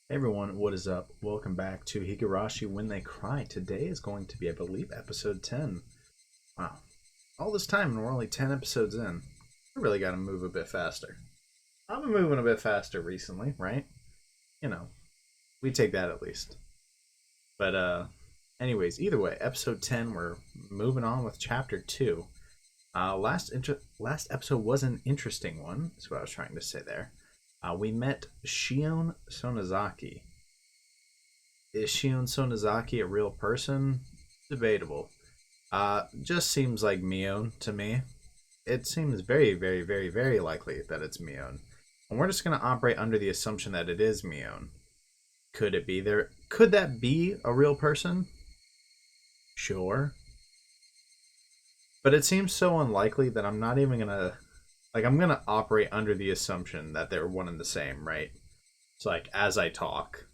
Hey everyone, what is up? Welcome back to Higurashi When They Cry. Today is going to be, I believe, episode 10. Wow. All this time and we're only 10 episodes in. I really gotta move a bit faster. I've been moving a bit faster recently, right? You know, we take that at least. But, anyways, either way, episode 10, we're moving on with chapter 2. Last episode was an interesting one, is what I was trying to say there. We met Shion Sonozaki. Is Shion Sonozaki a real person? Debatable. Just seems like Mion to me. It seems very, very, very, very likely that it's Mion. And we're just going to operate under the assumption that it is Mion. Could it be there? Could that be a real person? Sure. But it seems so unlikely that I'm not even going to... I'm going to operate under the assumption that they're one and the same, right? So, as I talk,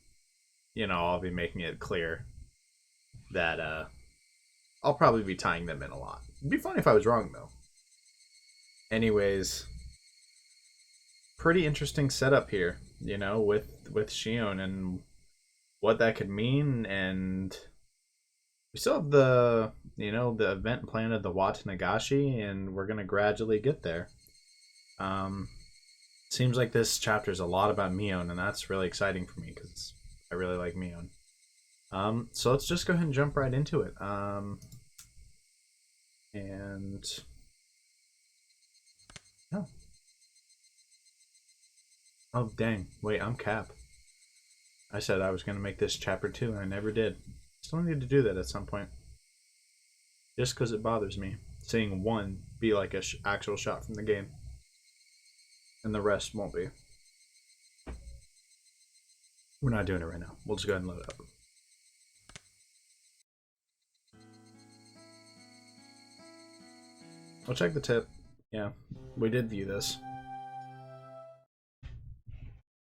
I'll be making it clear that I'll probably be tying them in a lot. It'd be funny if I was wrong, though. Anyways, pretty interesting setup here, with Shion and what that could mean. And we still have the event planned at the Watanagashi, and we're going to gradually get there. Seems like this chapter is a lot about Mion, and that's really exciting for me because I really like Mion. So let's just go ahead and jump right into it. And oh, oh dang! Wait, I'm Cap. I said I was gonna make this chapter 2, and I never did. Still need to do that at some point. Just because it bothers me seeing one be like a actual shot from the game. And the rest won't be. We're not doing it right now. We'll just go ahead and load it up. I'll check the tip. Yeah, we did view this.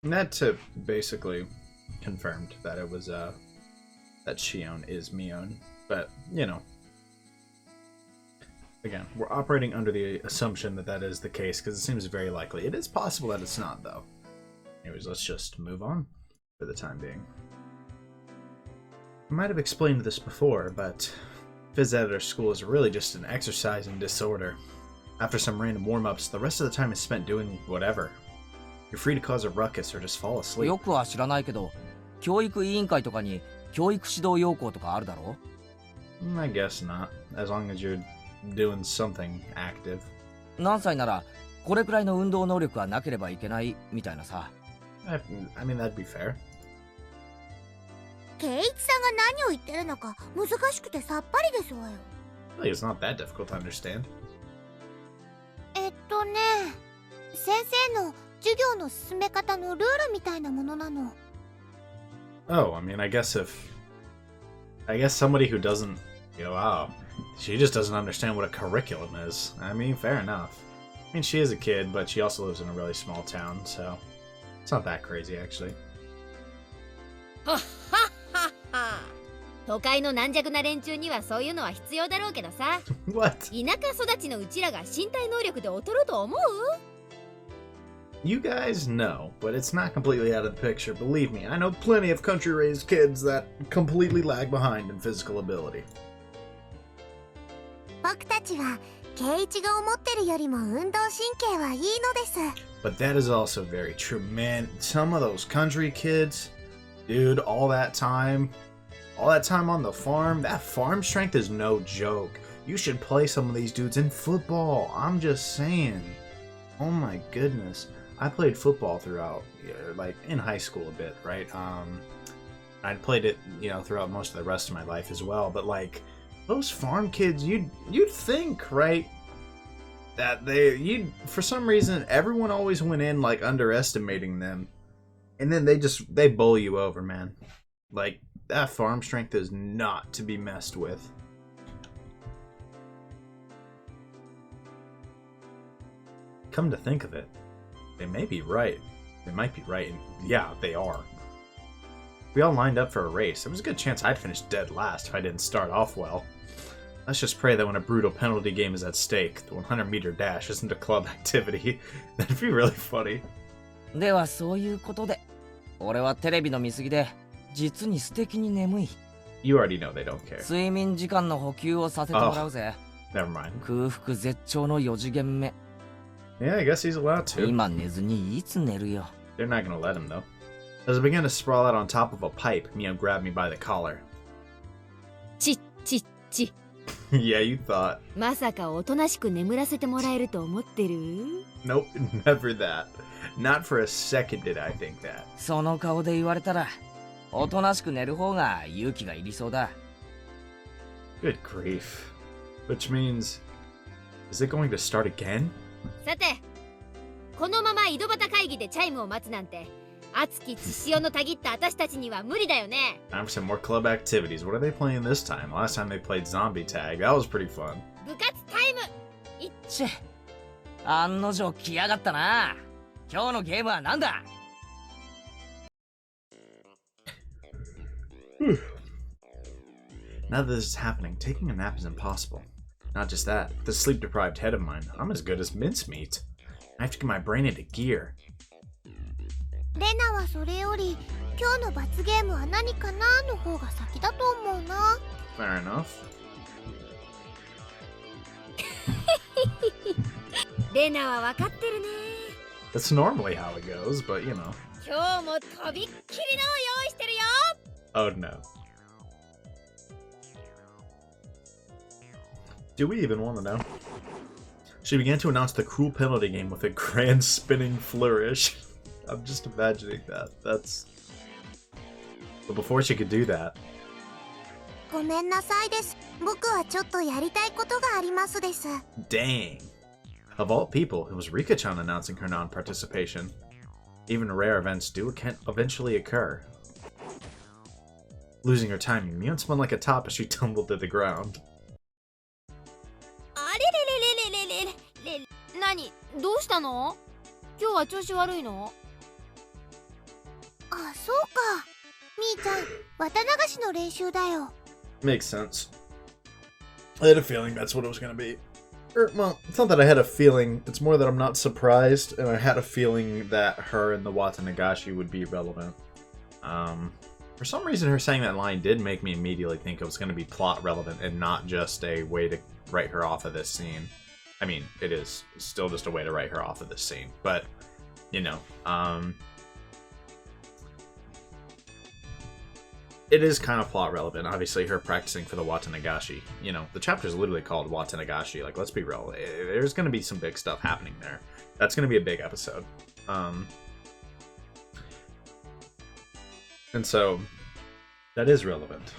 And that tip basically confirmed that it was, that Shion is Mion. But, again, we're operating under the assumption that that is the case because it seems very likely. It is possible that it's not, though. Anyways, let's just move on for the time being. I might have explained this before, but phys ed at our school is really just an exercise in disorder. After some random warm-ups, the rest of the time is spent doing whatever. You're free to cause a ruckus or just fall asleep. よくは知らないけど、教育委員会とかに教育指導要項とかあるだろ? I guess not, as long as you're doing something active. 何歳ならこれくらいの運動能力はなければいけないみたいなさ。I mean, that'd be fair. 圭一さんが何を言ってるのか難しくてさっぱりですわよ。Really, it's not that difficult to understand. 先生の授業の進め方のルールみたいなものなの。Oh, I mean, I guess somebody who doesn't, she just doesn't understand what a curriculum is. I mean, fair enough. I mean, she is a kid, but she also lives in a really small town, so it's not that crazy, actually. はっはっはっは。都会の軟弱な連中にはそういうのは必要だろうけどさ。What? 田舎育ちのうちらが身体能力で劣ると思う？ You guys know, but it's not completely out of the picture. Believe me, I know plenty of country-raised kids that completely lag behind in physical ability. 僕たちは圭一が思ってるよりも運動神経はいいのです。But that is also very true, man. Some of those country kids, dude, all that time on the farm, that farm strength is no joke. You should play some of these dudes in football. I'm just saying. Oh my goodness. I played football throughout, in high school a bit, right? I'd played it, throughout most of the rest of my life as well. But those farm kids, you'd think, right, that for some reason, everyone always went in underestimating them, and then they bowl you over, man. That farm strength is not to be messed with. Come to think of it, they may be right. They might be right, and yeah, they are. We all lined up for a race. There was a good chance I'd finish dead last if I didn't start off well. Let's just pray that when a brutal penalty game is at stake, the 100-meter dash isn't a club activity. That'd be really funny. ではそういうことで俺はテレビの見過ぎで実に素敵に眠い。 You already know they don't care. 睡眠時間の補給をさせてもらうぜ。 Never mind. 空腹絶頂の4次元目。 Yeah, I guess he's allowed to. 今寝ずにいつ寝るよ。 They're not gonna let him, though. As I began to sprawl out on top of a pipe, Mio grabbed me by the collar. ちっちっち。 Yeah, you thought. まさかおとなしく眠らせてもらえると思ってる？ Nope, never that. Not for a second did I think that. その顔で言われたら、おとなしく寝る方が勇気がいりそうだ。 Good grief. Which means, is it going to start again? さて、このまま井戸端会議でチャイムを待つなんて、熱き血潮のたぎった私たちには無理だよね。Time for some more club activities. What are they playing this time? Last time they played zombie tag. That was pretty fun. 部活タイム。チェ、案の定来やがったな。今日のゲームは何だ？ Now that this is happening, taking a nap is impossible. Not just that, with this sleep-deprived head of mine, I'm as good as mincemeat. I have to get my brain into gear. レナはそれより今日の罰ゲームは何かなの方が先だと思うな。 Fair enough. レナは分かってるね。 That's normally how it goes, but you know. 今日もとびっきりのを用意してるよ。 Oh no. Do we even want to know? She began to announce the cruel penalty game with a grand spinning flourish. I'm just imagining that. That's... But before she could do that... ごめんなさいです。僕はちょっとやりたいことがありますです。 Dang. Of all people, it was Rika-chan announcing her non-participation. Even rare events do eventually occur. Losing her timing, Mion spun like a top as she tumbled to the ground. あれれれれれれれれ。何？どうしたの？今日は調子悪いの？あ、そうか。みーちゃん、綿流しの練習だよ。 Makes sense. I had a feeling that's what it was going to be. Well, it's not that I had a feeling, it's more that I'm not surprised, and I had a feeling that her and the Watanagashi would be relevant. For some reason, her saying that line did make me immediately think it was going to be plot relevant and not just a way to write her off of this scene. I mean, it is still just a way to write her off of this scene, but, you know, it is kind of plot relevant. Obviously, her practicing for the Watanagashi. You know, the chapter is literally called Watanagashi. Like, let's be real. There's going to be some big stuff happening there. That's going to be a big episode. And so, that is relevant.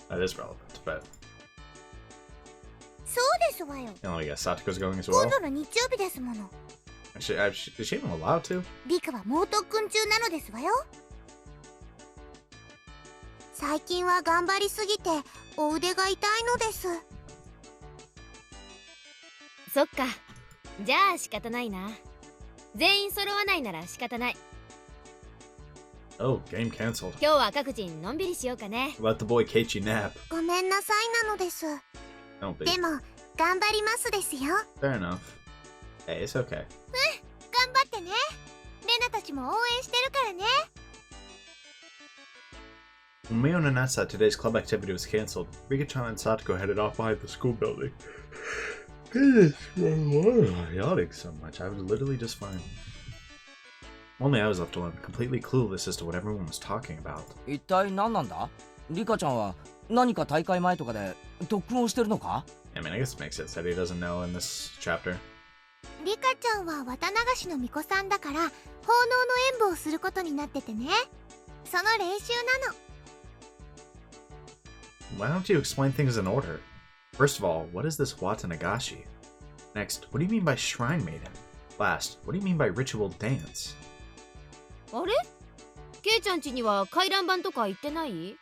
That is relevant, but... そうですわよ。 Oh, yeah, Satoko's going as 今 well? 度の日曜日ですもの。 Actually, is she even allowed to? リカは猛特訓中なのですわよ。最近は頑張りすぎてお腕が痛いのです。そっか。じゃあ仕方ないな。全員揃わないなら仕方ない。 Oh, game cancelled. 今日は各人のんびりしようかね。 Let the boy Keiichi nap. ごめんなさいなのです。 Don't be. でも頑張りますですよ。 Fair enough. Hey, it's okay. 頑張ってね。レナたちも応援してるからね。 When Mion announced that today's club activity was cancelled, Rika-chan and Satoko headed off behind the school building. Yawning so much, I was literally just fine. Only I was left alone, completely clueless as to what everyone was talking about. 一体何なんだ？リカちゃんは何か大会前とかで特訓をしてるのか？ I mean, I guess it makes sense that he doesn't know in this chapter. リカちゃんは綿流しの巫女さんだから奉納の演舞をすることになっててね。その練習なの。 Why don't you explain things in order? First of all, what is this Watanagashi? Next, what do you mean by shrine maiden? Last, what do you mean by ritual dance? あれ？ケイちゃん家には回覧板とか行ってない？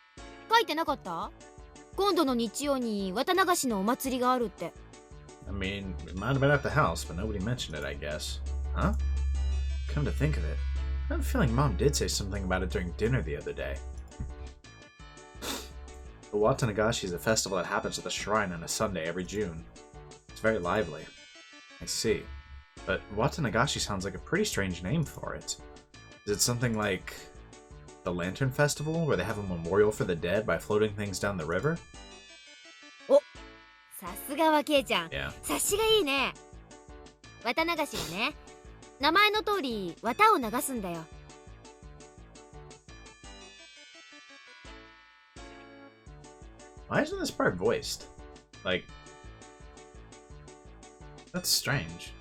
書いてなかった？今度の日曜に綿流しのお祭りがあるって。 I mean, it might have been at the house, but nobody mentioned it, I guess. Huh? Come to think of it, I have a feeling Mom did say something about it during dinner the other day. The Watanagashi is a festival that happens at the shrine on a Sunday every June. It's very lively. I see. But Watanagashi sounds like a pretty strange name for it. Is it something like the Lantern Festival, where they have a memorial for the dead by floating things down the river? さすがはケイちゃん。 Yeah. 察しがいいね。綿流しはね、名前の通り綿を流すんだよ。Why isn't this part voiced? Like, that's strange.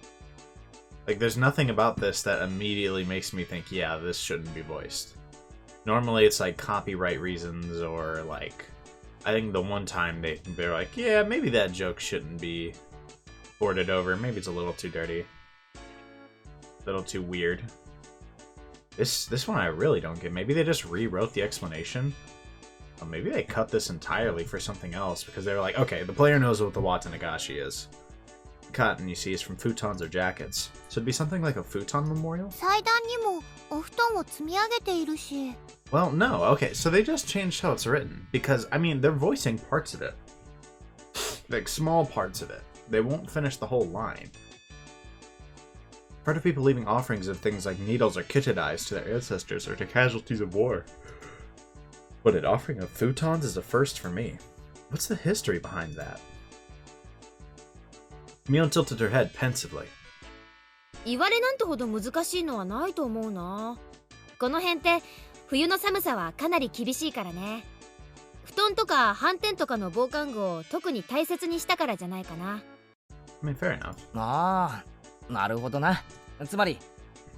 Like, there's nothing about this that immediately makes me think, yeah, this shouldn't be voiced. Normally it's like copyright reasons, or like, I think the one time they're like, yeah, maybe that joke shouldn't be ported over. Maybe it's a little too dirty. A little too weird. This one I really don't get. Maybe they just rewrote the explanation. Or maybe they cut this entirely for something else, because they were like, okay, the player knows what the Watanagashi is. Cotton, you see, is from futons or jackets. So it'd be something like a futon memorial? 祭壇にもお布団を積み上げているし。 Well, no. Okay, so they just changed how it's written. Because, I mean, they're voicing parts of it. Like, small parts of it. They won't finish the whole line. Part of people leaving offerings of things like needles or kitted eyes to their ancestors or to casualties of war. But an offering of futons is a first for me. What's the history behind that? Mion tilted her head pensively. 言われなんてほど難しいのはないと思うな。この辺って冬の寒さはかなり厳しいからね。布団とか斑点とかの防寒具を特に大切にしたからじゃないかな。I mean, fair enough. ああ、なるほどな。つまり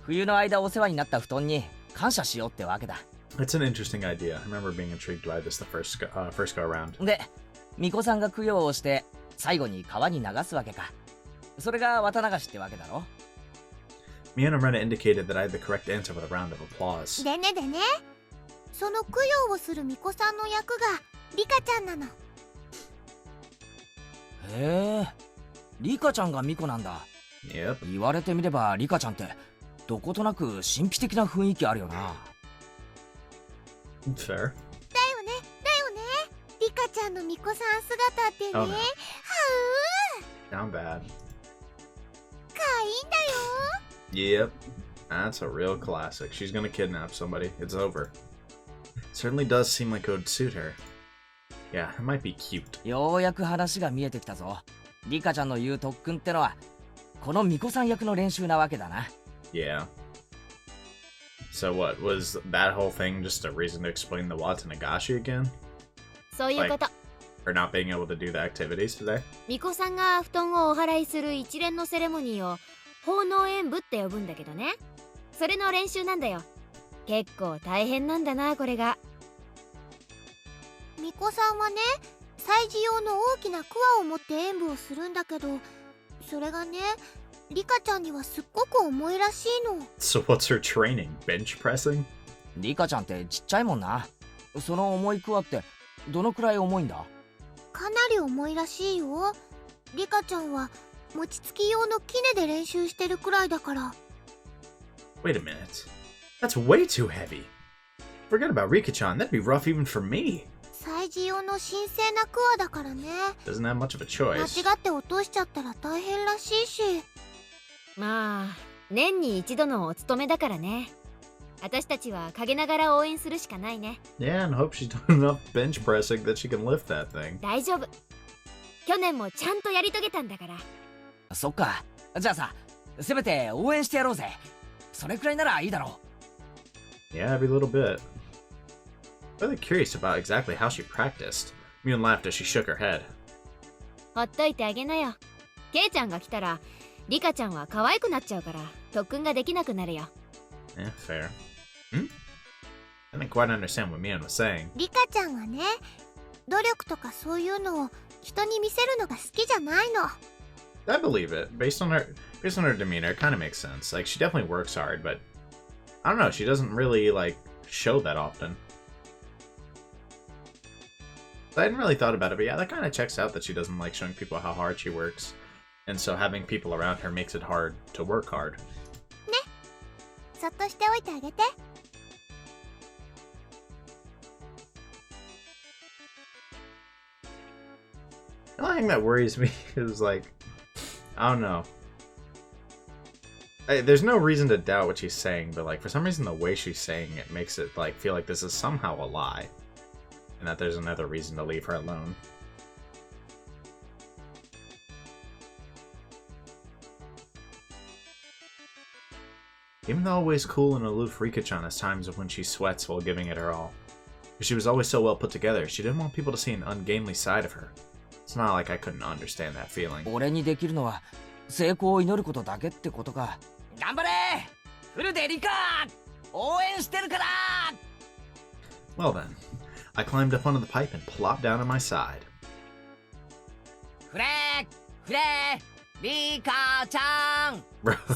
冬の間お世話になった布団に感謝しようってわけだ。 It's an interesting idea. I remember being intrigued by this the first go around. で、巫女さんが供養をして最後に川に流すわけか。それが綿流しってわけだろ。 Mion and Rena indicated that I had the correct answer with a round of applause. でねでね、その供養をする巫女さんの役がリカちゃんなの。へえ、リカちゃんが巫女なんだ。 Yep. 言われてみればリカちゃんってどことなく神秘的な雰囲気あるよな。 Fair. だよね、だよね。リカちゃんの巫女さん姿ってね、Oh, no. は Down bad. う、かわいいんだよ。 Yep. That's a real classic. She's gonna kidnap somebody. It's over. Certainly does seem like it would suit her. Yeah, it might be cute. ようやく話が見えてきたぞ。リカちゃんの言う特訓ってのはこの巫女さん役の練習なわけだな。 Yeah. So what, was that whole thing just a reason to explain the Watanagashi again? そういうこと。 For not being able to do the activities today? 巫女さんが布団をお祓いする一連のセレモニーを奉納演舞って呼ぶんだけどね。それの練習なんだよ。結構大変なんだな、これが。巫女さんはね、祭事用の大きなクワを持って演舞をするんだけど、それがね、リカちゃんにはすっごく重いらしいの。 So what's her training? Bench pressing? リカちゃんってちっちゃいもんな。その重いクワってどのくらい重いんだ？かなり重いらしいよ。リカちゃんは餅つき用のキネで練習してるくらいだから。 Wait a minute. That's way too heavy. Forget about Rika-chan. That'd be rough even for me. 祭事用の神聖なクワだからね。 Doesn't have much of a 間 choice. 違って落としちゃったら大変らしいし。まあ年に一度のお勤めだからね。私たちは陰ながら応援するしかないね。 Yeah, and hope she's done enough bench pressing that she can lift that thing. 大丈夫。去年もちゃんとやり遂げたんだから。そっか。じゃあさ、せめて応援してやろうぜ。それくらいならいいだろう。 Yeah, every little bit. Really curious about exactly how she practiced. Mion laughed as she shook her head. ほっといてあげなよ。ケイちゃんが来たらリカちゃんは可愛くなっちゃうから特訓ができなくなるよ。 Yeah, fair. I didn't quite understand what Mion was saying. リカちゃんはね、努力とかそういうのを人に見せるのが好きじゃないの。 I believe it. Based on her demeanor, it kind of makes sense. Like, she definitely works hard, but I don't know, she doesn't really, like, show that often. I hadn't really thought about it, but yeah, that kind of checks out that she doesn't like showing people how hard she works. And so having people around her makes it hard to work hard. そっとしておいてあげて。 The only thing that worries me is, like, I don't know. There's no reason to doubt what she's saying, but like for some reason the way she's saying it makes it like feel like this is somehow a lie, and that there's another reason to leave her alone. Even though always cool and aloof, Rika-chan has times when she sweats while giving it her all. But she was always so well put together, she didn't want people to see an ungainly side of her. It's not like I couldn't understand that feeling. 俺にできるのは成功を祈ることだけってことか。頑張れフルでリカ応援してるから Well then, I climbed up onto the pipe and plopped down on my side. フレリカちゃん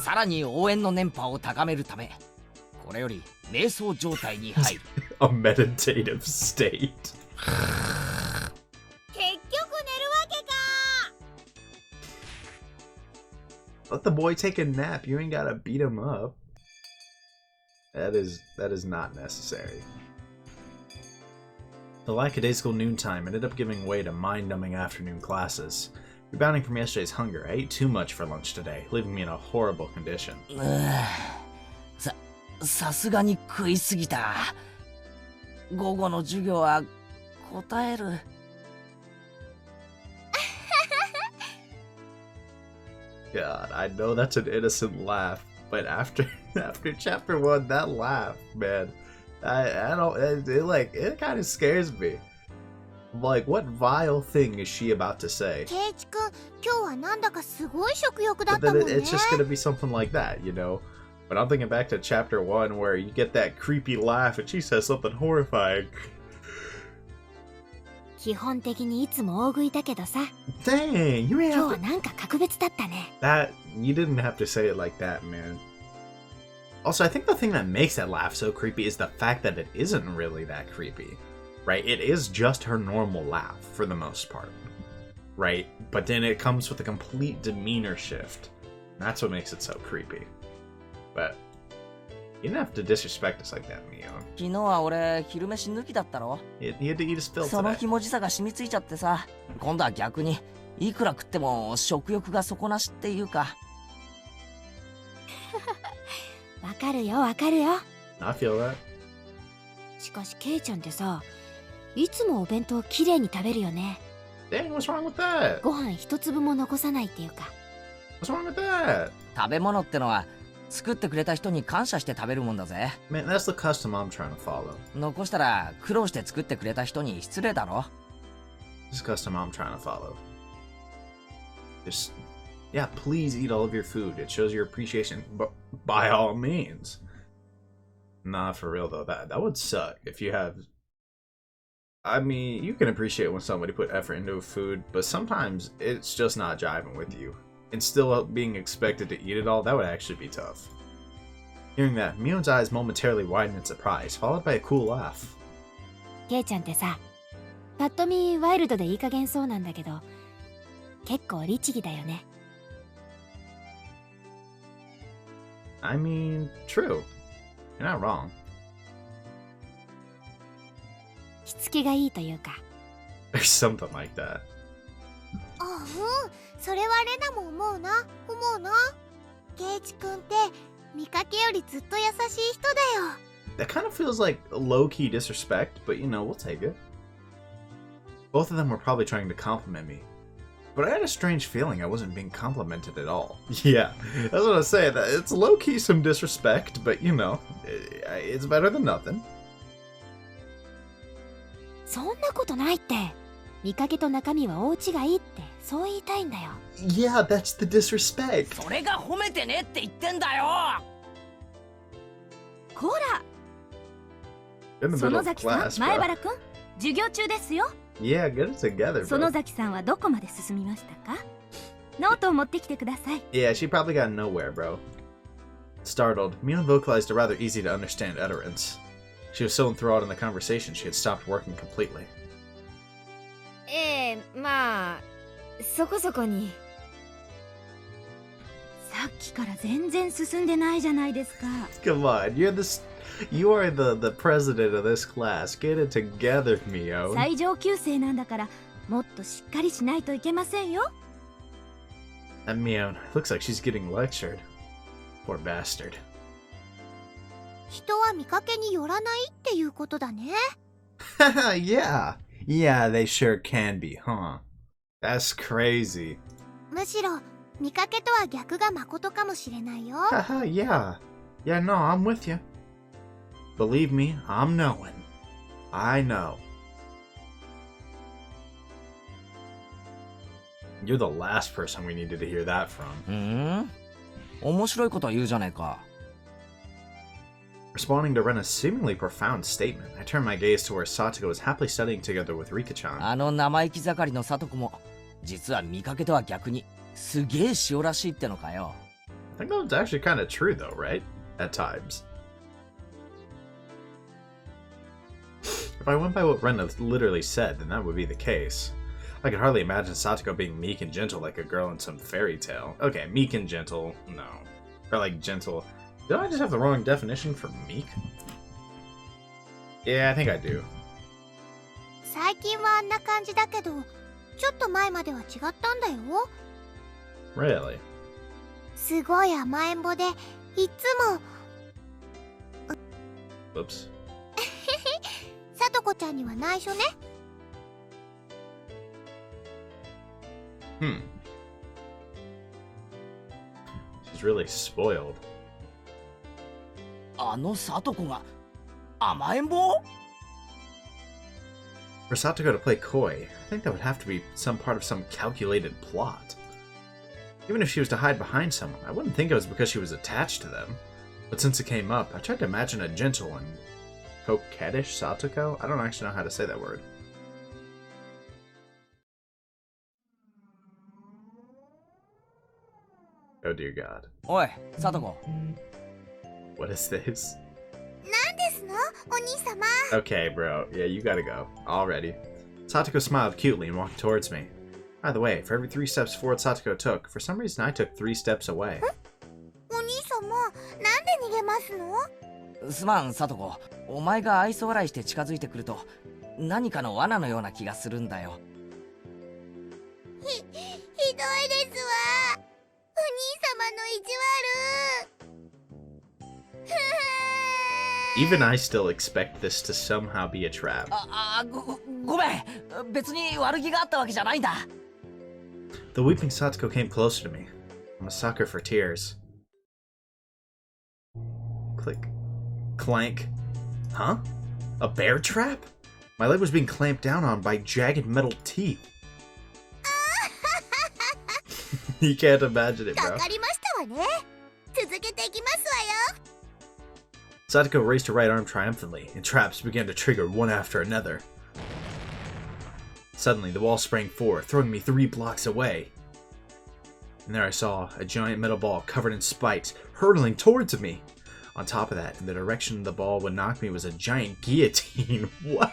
さらに応援の電波を高めるためこれより瞑想状態に入る A meditative state. 結局寝るわけか。 Let the boy take a nap. You ain't gotta beat him up. That is not necessary. The lackadaisical noontime ended up giving way to mind-numbing afternoon classes. Rebounding from yesterday's hunger, I ate too much for lunch today, leaving me in a horrible condition. さすがに食いすぎた。午後の授業は答える。God, I know that's an innocent laugh, but after chapter 1, that laugh, man, I don't, it kind of scares me. Like, what vile thing is she about to say? ケイチ君、今日はなんだかすごい食欲だっ But たも then んね。 it's just gonna be something like that, you know? But I'm thinking back to chapter 1 where you get that creepy laugh and she says something horrifying. 基本的にいつも大食いだけどさ。 Dang, you ain't 今日 have は to... なんか格別だったね。 That, you didn't have to say it like that, man. Also, I think the thing that makes that laugh so creepy is the fact that it isn't really that creepy. Right? It is just her normal laugh, for the most part. Right? But then it comes with a complete demeanor shift. That's what makes it so creepy. But you didn't have to disrespect us like that, Mio. 昨日は俺昼飯抜きだったろ。 You had to eat his fill その today. ひもじさが染みついちゃってさ。今度は逆にいくら食っても食欲が底なしっていうか。わかるよわかるよ。 I feel that. しかしケイちゃんってさ、いつもお弁当きれいに食べるよね。 Dang, what's wrong with that? ご飯一粒も残さないっていうか。 What's wrong with that? 食べ物ってのは作ってくれた人に感謝して食べるもんだぜ。 Man, that's the custom I'm trying to follow. 残したら苦労して作ってくれた人に失礼だろ。 This custom I'm trying to follow. Just, yeah, please eat all of your food. It shows your appreciation, but by all means. Nah, for real though, that would suck if you have... I mean, you can appreciate when somebody put effort into a food, but sometimes it's just not jiving with you. And still being expected to eat it all, that would actually be tough. Hearing that, Mion's eyes momentarily widened in surprise, followed by a cool laugh. ケイちゃんってさ、パッと見ワイルドでいい加減そうなんだけど、結構律儀だよね。 I mean, true. You're not wrong. しつけがいいというか。 Or something like that. あ、うん、それはレナも思うな。ケイチ君って見かけよりずっと優しい人だよ。 That kind of feels like low-key disrespect, but you know, we'll take it. Both of them were probably trying to compliment me. But I had a strange feeling I wasn't being complimented at all. Yeah, that's what I was saying. It's low-key some disrespect, but you know, it's better than nothing. そんなことないって。見かけと中身は大違いってそう言いたいんだよ。 Yeah, that's the disrespect. それが褒めてねって言ってんだよ。こら、 In the 園 middle of 崎さん、 class, 前 bro. 原くん、授業中ですよ。 Yeah, get it together, 園 bro. 崎さんはどこまで進みましたか？ノートを持ってきてください。 Yeah, she probably got nowhere, bro. Startled, Mion vocalized a rather easy to understand utterance. She was so enthralled in the conversation she had stopped working completely. まあそこそこに。さっきから全然進んでないじゃないですか。 Come on, you are the president of this class. Get it together, Mio. 最上級生なんだからもっとしっかりしないといけませんよ。 And Mio, looks like she's getting lectured. Poor bastard. 人は見かけによらないっていうことだね。Yeah. Yeah, they sure can be, huh? That's crazy. むしろ見かけとは逆が誠かもしれないよ。Haha, yeah. Yeah, no, I'm with you. Believe me, I'm knowing. I know. You're the last person we needed to hear that from. 面白いこと言うじゃねえか。Responding to Rena's seemingly profound statement, I turned my gaze to where Satoko was happily studying together with Rika-chan. あの生意気盛りの里子も、実は見かけとは逆に、すげえ塩らしいってのかよ。I think that was actually kind of true, though, right? At times. If I went by what Rena literally said, then that would be the case. I could hardly imagine Satoko being meek and gentle like a girl in some fairy tale. Okay, meek and gentle, no. Or like gentle. Did I just have the wrong definition for meek? Yeah, I think I do. 最近はあんな感じだけど、ちょっと前までは違ったんだよ。Really? すごい甘えん坊で、いつも。Whoops. さとこちゃんには内緒ね。She's really spoiled. あの里子が甘えん坊？ For Satoko to play coy, I think that would have to be some part of some calculated plot. Even if she was to hide behind someone, I wouldn't think it was because she was attached to them. But since it came up, I tried to imagine a gentle and coquettish Satoko? I don't actually know how to say that word. Oh dear God. おい、里子。 What is this? 何ですの、お兄様。 Okay, bro. Yeah, you gotta go. Already. Satoko smiled cutely and walked towards me. By the way, for every 3 steps forward Satoko took, for some reason I took 3 steps away. お兄様、なんで逃げますの？すまん、里子。お前が愛想笑いして近づいてくると、何かの罠のような気がするんだよ。ひどいですわ。お兄様の意地悪。Even I still expect this to somehow be a trap. ごめん。別に悪気があったわけじゃないんだ。The weeping Satoko came closer to me. I'm a sucker for tears. Click. Clank. Huh? A bear trap? My leg was being clamped down on by jagged metal teeth. You can't imagine it, か bro. かりましたわね。続けていきますわよ。Satoko raised her right arm triumphantly, and traps began to trigger one after another. Suddenly, the wall sprang forward, throwing me 3 blocks away. And there I saw a giant metal ball covered in spikes, hurtling towards me. On top of that, in the direction the ball would knock me was a giant guillotine. What?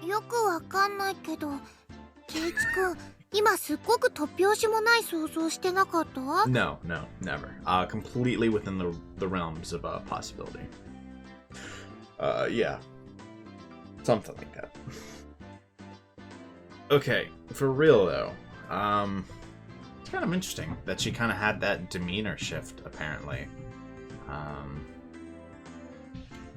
よくわかんないけど、ケイチ君、今すっごく突拍子もない想像してなかった？ No, no, never. Completely within the realms of possibility. Yeah. Something like that. Okay, for real though. It's kind of interesting that she kind of had that demeanor shift, apparently.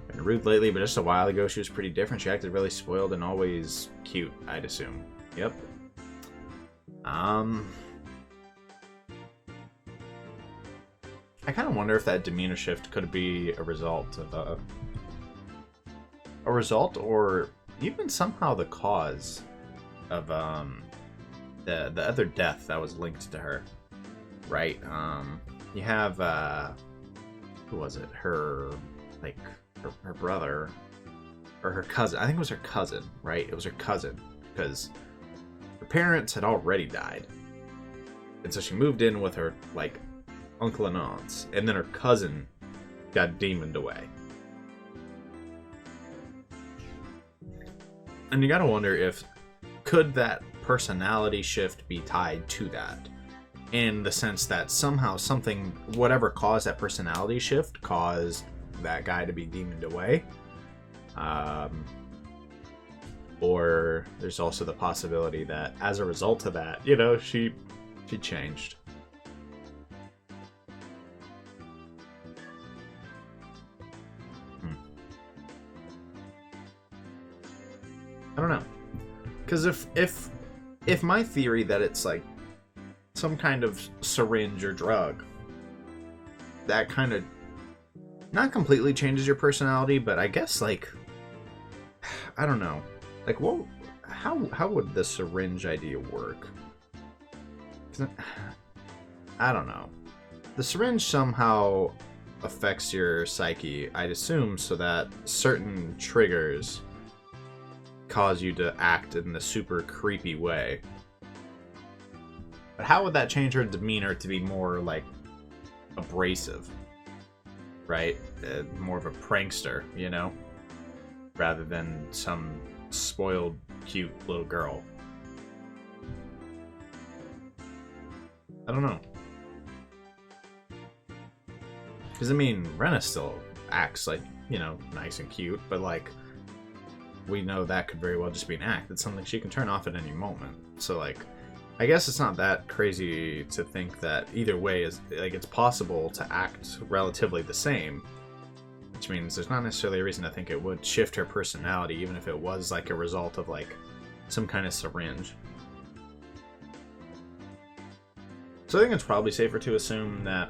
Been rude lately, but just a while ago she was pretty different. She acted really spoiled and always cute, I'd assume. Yep. I kind of wonder if that demeanor shift could be a result of a result or even somehow the cause of the other death that was linked to her, right? You have who was it? Her her brother or her cousin. I think it was her cousin, right? It was her cousin because her parents had already died, and so she moved in with her uncle and aunts, and then her cousin got demoned away. And you gotta wonder if could that personality shift be tied to that, in the sense that somehow something, whatever caused that personality shift, caused that guy to be demoned away. Or there's also the possibility that as a result of that, she changed. I don't know. Because if my theory that it's like some kind of syringe or drug that kind of not completely changes your personality, but I guess like I don't know, like what, how would the syringe idea work? I don't know. The syringe somehow affects your psyche, I'd assume, so that certain triggers cause you to act in the super creepy way. But how would that change her demeanor to be more like abrasive, right? More of a prankster, you know, rather than some spoiled, cute little girl. I don't know. Because, I mean, Rena still acts like, you know, nice and cute, but, like, we know that could very well just be an act. It's something she can turn off at any moment. So, like, I guess it's not that crazy to think that either way is, like, it's possible to act relatively the same, which means there's not necessarily a reason to think it would shift her personality, even if it was, like, a result of, like, some kind of syringe. So I think it's probably safer to assume that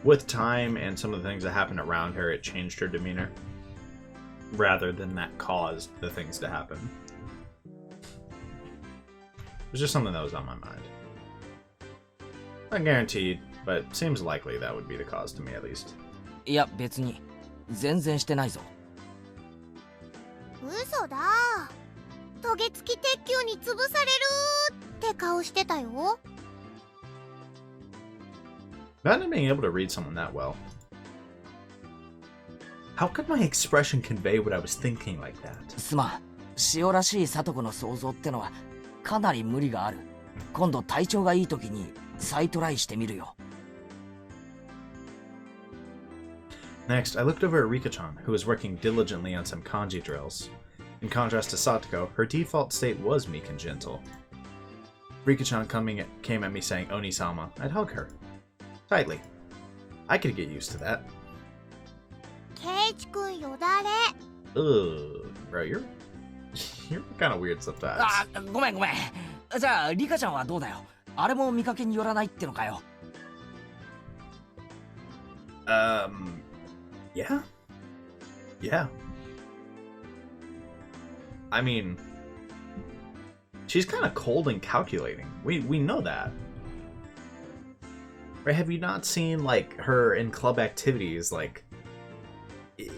with time and some of the things that happened around her, it changed her demeanor, rather than that caused the things to happen. It's just something that was on my mind. Not guaranteed, but seems likely that would be the cause to me, at least. いや別に全然してないぞ。嘘だ。トゲ付き鉄球に潰されるって顔してたよ。 Imagine being able to read someone that well. How could my expression convey what I was thinking like that? すまん、塩らしい聡子の想像ってのはかなり無理がある。今度体調がいい時に再トライしてみるよ。Next, I looked over at Rika-chan, who was working diligently on some kanji drills. In contrast to Satoko, her default state was meek and gentle. Rika-chan came at me saying Oni-sama. I'd hug her. Tightly. I could get used to that. ケイチ君よだれ。 Ugh, bro, you're kind of weird sometimes. あ、ごめんごめん。じゃあリカちゃんはどうだよ。あれも見かけによらないってのかよ。Yeah. Yeah. I mean, she's kind of cold and calculating. We know that. Right? Have you not seen like her in club activities? Like,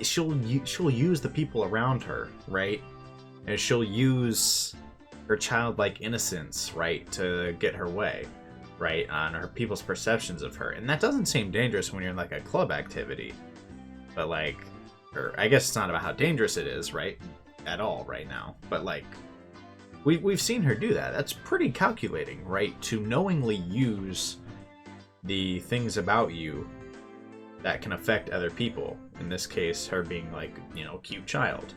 she'll use the people around her, right? And she'll use her childlike innocence, right, to get her way, right, on her people's perceptions of her. And that doesn't seem dangerous when you're in like a club activity, but like, or I guess it's not about how dangerous it is, right, at all right now. But like, we've seen her do that. That's pretty calculating, right, to knowingly use the things about you that can affect other people. In this case, her being like, you know, a cute child,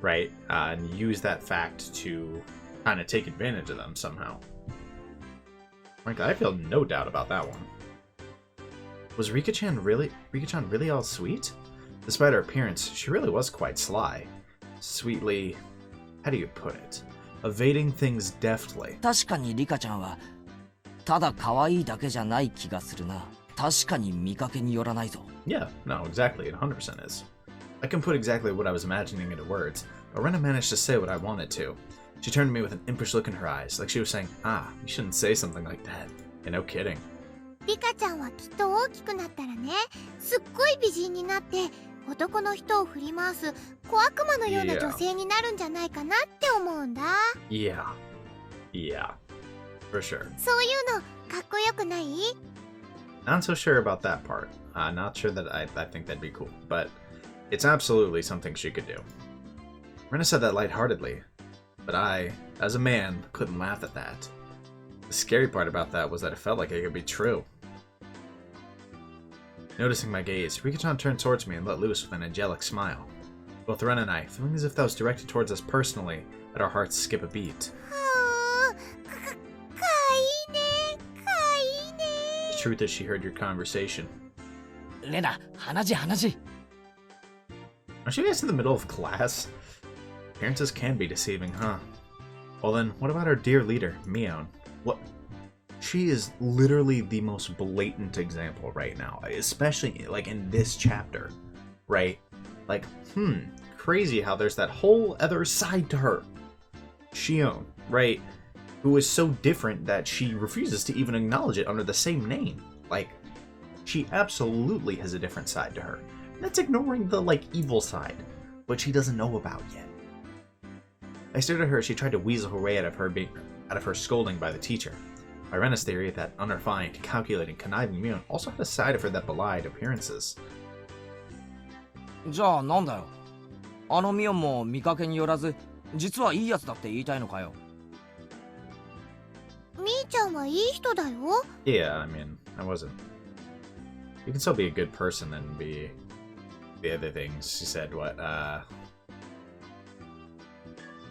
right? And use that fact to kind of take advantage of them somehow. Frankly, I feel no doubt about that one. Was Rika-chan really all sweet? Despite her appearance, she really was quite sly. Sweetly, how do you put it? Evading things deftly. 確かにリカちゃんはただ可愛いだけじゃない気がするな。確かに見かけによらないぞ。Yeah, no, exactly. It 100% is. I can put exactly what I was imagining into words, but Rena managed to say what I wanted to. She turned to me with an impish look in her eyes, like she was saying, ah, you shouldn't say something like that. And no kidding. リカちゃんはきっと大きくなったらね、すっごい美人になって、男の人を振り回す小悪魔のような女性になるんじゃないかなって思うんだ。Yeah. Yeah. For sure. そういうのかっこよくない？ Not so sure about that part. Not sure that I think that'd be cool, but it's absolutely something she could do. Rena said that lightheartedly, but I, as a man, couldn't laugh at that. The scary part about that was that it felt like it could be true. Noticing my gaze, Rika-chan turned towards me and let loose with an angelic smile. Both Ren and I, feeling as if that was directed towards us personally, let our hearts skip a beat. The truth is she heard your conversation. レナ、話。 Aren't you guys in the middle of class? Appearances can be deceiving, huh? Well then, what about our dear leader, Mion? What? She is literally the most blatant example right now, especially like in this chapter, right? Like, crazy how there's that whole other side to her. Shion, right? Who is so different that she refuses to even acknowledge it under the same name. Like, she absolutely has a different side to her. That's ignoring the, like, evil side, which she doesn't know about yet. I stared at her as she tried to weasel her way out of her scolding by the teacher. My Rena's theory that unrefined, calculating, conniving Mion also had a side of her that belied appearances. じゃあなんだよ。あのミオンも見かけによらず、実はいいやつだって言いたいのかよ。みーちゃんはいい人だよ。 Yeah, I mean, I wasn't. You can still be a good person and be the other things. She said, what,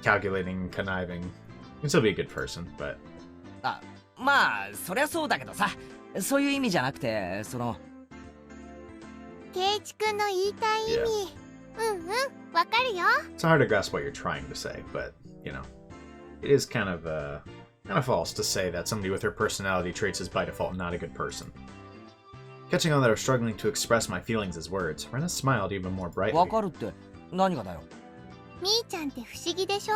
calculating, conniving. You can still be a good person, but... あ、まあ、そりゃそうだけどさ。そういう意味じゃなくて、その... ケイチくんの言いたい意味。わかるよ。 It's hard to grasp what you're trying to say, but, you know, it is kind of false to say that somebody with her personality traits is by default not a good person. Catching on that I was struggling to express my feelings as words, Rena smiled even more brightly. わかるって何がだよ。みーちゃんって不思議でしょ。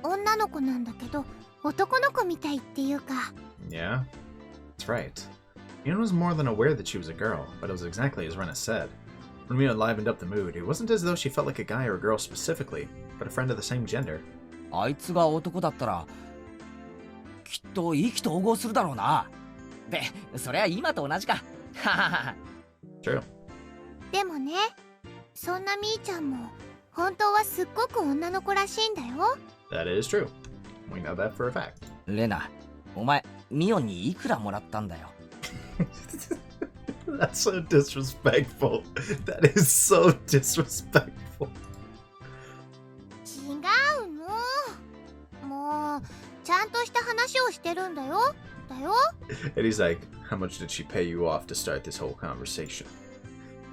女の子なんだけど、男の子みたいっていうか。Yeah, that's right. Mion was more than aware that she was a girl, but it was exactly as Rena said. When Mion livened up the mood, it wasn't as though she felt like a guy or a girl specifically, but a friend of the same gender. あいつが男だったら、きっと意気投合するだろうな。で、そりゃ今と同じか。True. でもね、そんなみーちゃんも本当はすっごく女の子らしいんだよ。That is true. We know that for a fact. レナ、お前ミオンにいくらもらったんだよ。That's so disrespectful. That is so disrespectful. 違うの。もうちゃんとした話をしてるんだよ。And he's like, how much did she pay you off to start this whole conversation?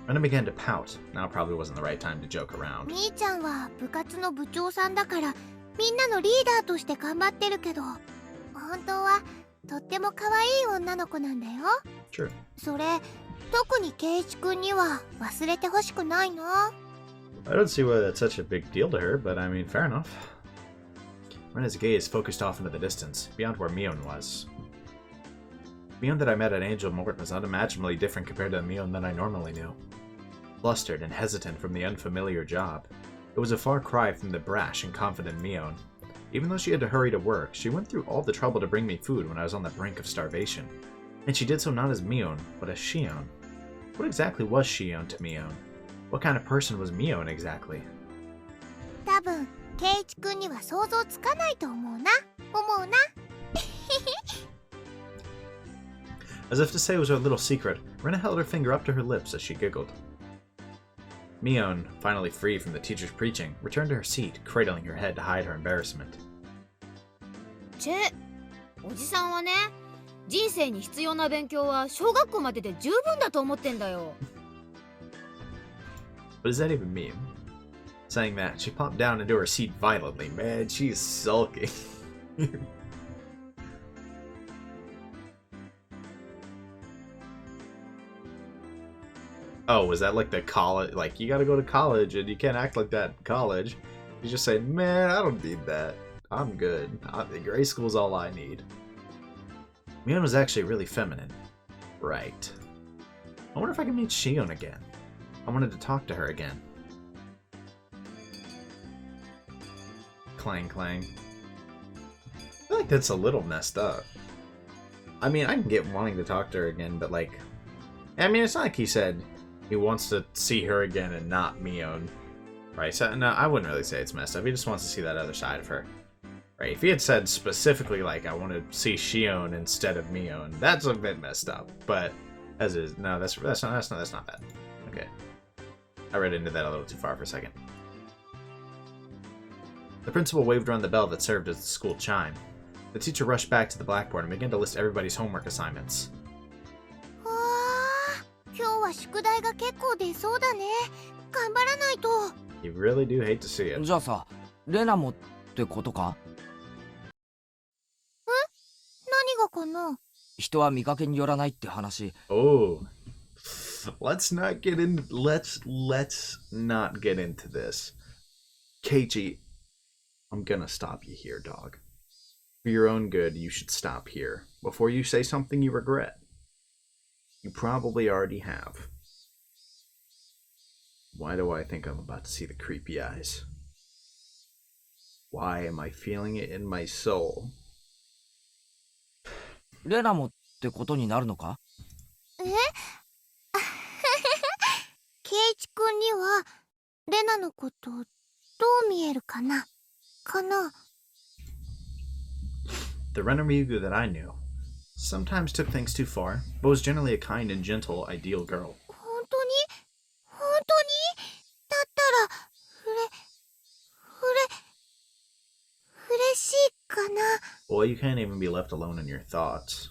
Rena began to pout. Now probably wasn't the right time to joke around. みーちゃんは部活の部長さんだからみんなのリーダーとして頑張ってるけど、本当はとっても可愛い女の子なんだよ。 True. それ特にケイチくんには忘れてほしくないな。 I don't see why that's such a big deal to her, but I mean, fair enough. Rena's gaze focused off into the distance, beyond where Mion was. Mion that I met at Angel Mort was unimaginably different compared to the Mion that I normally knew. Flustered and hesitant from the unfamiliar job, it was a far cry from the brash and confident Mion. Even though she had to hurry to work, she went through all the trouble to bring me food when I was on the brink of starvation. And she did so not as Mion, but as Shion. What exactly was Shion to Mion? What kind of person was Mion exactly? 多分ケイチくんには想像つかないと思うな。As if to say it was her little secret, Rena held her finger up to her lips as she giggled. Mion, finally free from the teacher's preaching, returned to her seat, cradling her head to hide her embarrassment. チェ、おじさんはね、人生に必要な勉強は小学校までで十分だと思ってんだよ。What does that even mean? Saying that, she popped down into her seat violently. Man, she's sulking. Oh, was that like the college? Like, you gotta go to college and you can't act like that in college. You just say, man, I don't need that. I'm good. Grade school's all I need. Mion was actually really feminine. Right. I wonder if I can meet Shion again. I wanted to talk to her again. Clang, clang. I feel like that's a little messed up. I mean, I can get wanting to talk to her again, but like... I mean, it's not like he said he wants to see her again and not Mion. Right, so no, I wouldn't really say it's messed up. He just wants to see that other side of her. Right, if he had said specifically, like, I want to see Shion instead of Mion, that's a bit messed up. But, as is, no, that's not bad. Okay. I read into that a little too far for a second. The principal waved around the bell that served as the school chime. The teacher rushed back to the blackboard and began to list everybody's homework assignments. わあ、今日は宿題が結構出そうだね。頑張らないと。 You really do hate to see it. じゃあさ、レナもってことか？何がかな？人は見かけによらないって話。Oh, let's not get into this. Keiichi, I'm gonna stop you here, dog. For your own good, you should stop here before you say something you regret. You probably already have. Why do I think I'm about to see the creepy eyes? Why am I feeling it in my soul? レナもってことになるのか？え？ケイチ君にはレナのことどう見えるかな？ The Renamigu that I knew sometimes took things too far, but was generally a kind and gentle, ideal girl. 本当にだったら嬉しいかな？ Well, you can't even be left alone in your thoughts.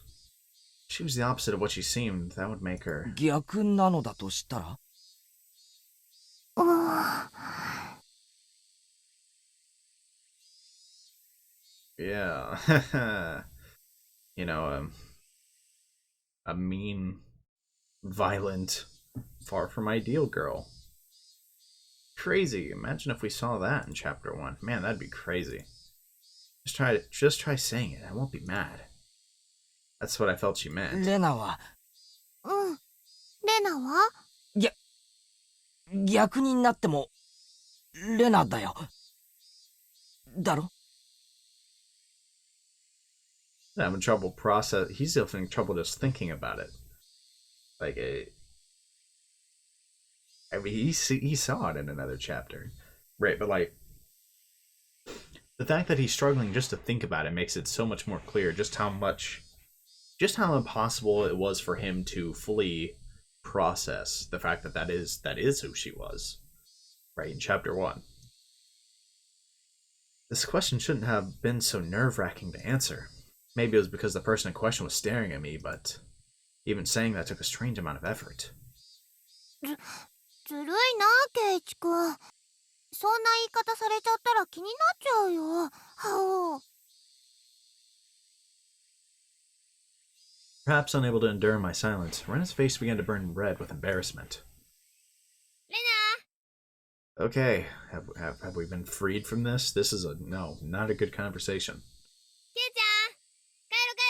If she was the opposite of what she seemed, that would make her... 逆なのだとしたら？ Yeah. You know, a mean, violent, far from ideal girl. Crazy. Imagine if we saw that in chapter 1. Man, that'd be crazy. Just try saying it. I won't be mad. That's what I felt she meant. レナはレナは？逆になってもレナだよ。だろ？ I'm having trouble he's having trouble just thinking about it. Like, I mean, he saw it in another chapter. Right, but like, the fact that he's struggling just to think about it makes it so much more clear just how impossible it was for him to fully process the fact that that is who she was. Right, in chapter 1. This question shouldn't have been so nerve-wracking to answer. Maybe it was because the person in question was staring at me, but even saying that took a strange amount of effort. ずるいな、ケイチ君。そんな言い方されちゃったら気になっちゃうよ。はお。 Perhaps unable to endure my silence, Rena's face began to burn red with embarrassment. レ Okay, have we been freed from this? This is not a good conversation. ナケイちゃん帰ろ帰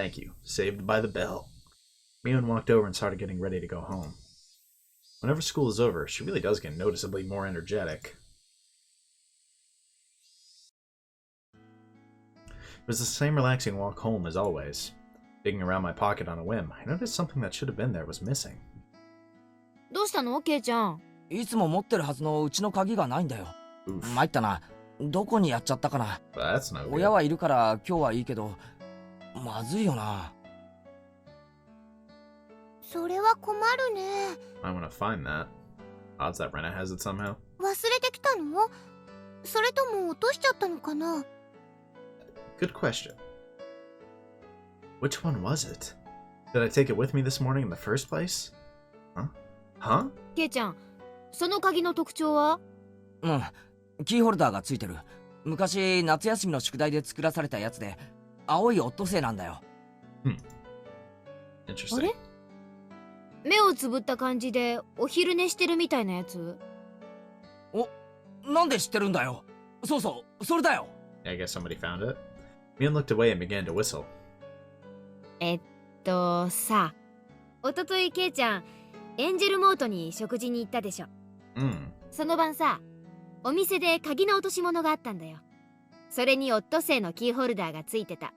ろ。 Thank you. Saved by the bell. Mion walked over and started getting ready to go home. Whenever school is over, she really does get noticeably more energetic. It was the same relaxing walk home as always. Digging around my pocket on a whim, I noticed something that should have been there was missing. どうしたのケイちゃん？いつも持ってるはずのうちの鍵がないんだよ。 Oof. 参ったな。どこにやっちゃったかな。 That's no good. 親はいるから今日はいいけど、まずいよな。それは困るね。 I want to find that. Odds that Rena has it somehow. 忘れてきたの？それとも落としちゃったのかな？ Good question. Which one was it? Did I take it with me this morning in the first place? Huh? ケイちゃん、その鍵の特徴は？うん、キーホルダーがついてる。昔夏休みの宿題で作らされたやつで、青いオットセイなんだよ。Interesting. あれ？目をつぶった感じでお昼寝してるみたいなやつ？お、なんで知ってるんだよ。そうそう、それだよ。 I guess somebody found it. Mion looked away and began to whistle. さ、おとといケイちゃん、エンジェルモートに食事に行ったでしょ。その晩さ、お店で鍵の落とし物があったんだよ。それにオットセイのキーホルダーがついてた。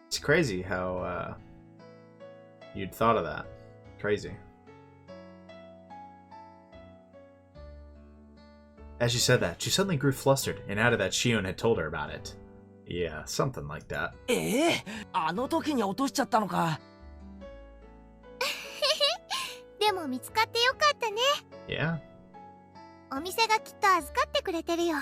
It's crazy how, you'd thought of that. Crazy. As she said that, she suddenly grew flustered and added that Shion had told her about it. Yeah, something like that. あの時に落としちゃったのか。でも見つかってよかったね。 Yeah. お店がきっと預かってくれてるよ。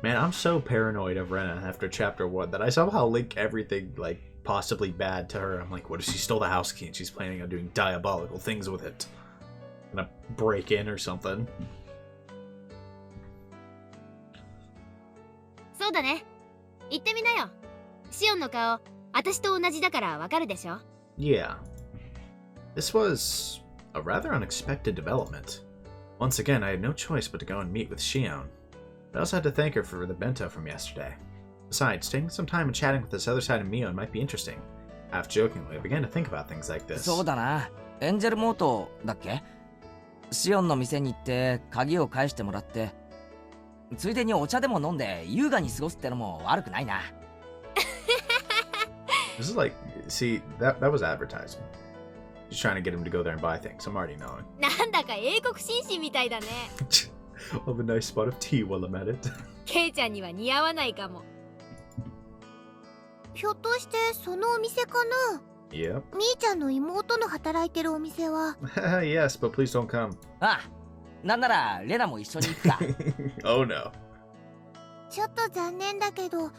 Man, I'm so paranoid of Rena after chapter 1 that I somehow link everything, like, possibly bad to her. I'm like, what if she stole the house key and she's planning on doing diabolical things with it? Gonna break in or something. そうだね。言ってみなよ。シオンの顔、私と同じだからわかるでしょ。 Yeah. This was a rather unexpected development. Once again, I had no choice but to go and meet with Shion. I also had to thank her for the bento from yesterday. Besides, taking some time and chatting with this other side of Mion might be interesting. Half jokingly, I began to think about things like this. そうだな。エンジェルモートだっけ？シオンの店に行って鍵を返してもらって、ついでにお茶でも飲んで優雅に過ごすってのも悪くないな。This is like, see, that was advertisement. She's trying to get him to go there and buy things. I'm already knowing. なんだか英国紳士みたいだね。I'll have a nice spot of tea while I'm at it. ケイちゃんには似合わないかも。ひょっとしてそのお店かな？ Yep. みーちゃんの妹の働いてるお店は。Yes, but please don't come. ああ、なんならレナも一緒に行くか。Oh no. ちょっと残念だけど、今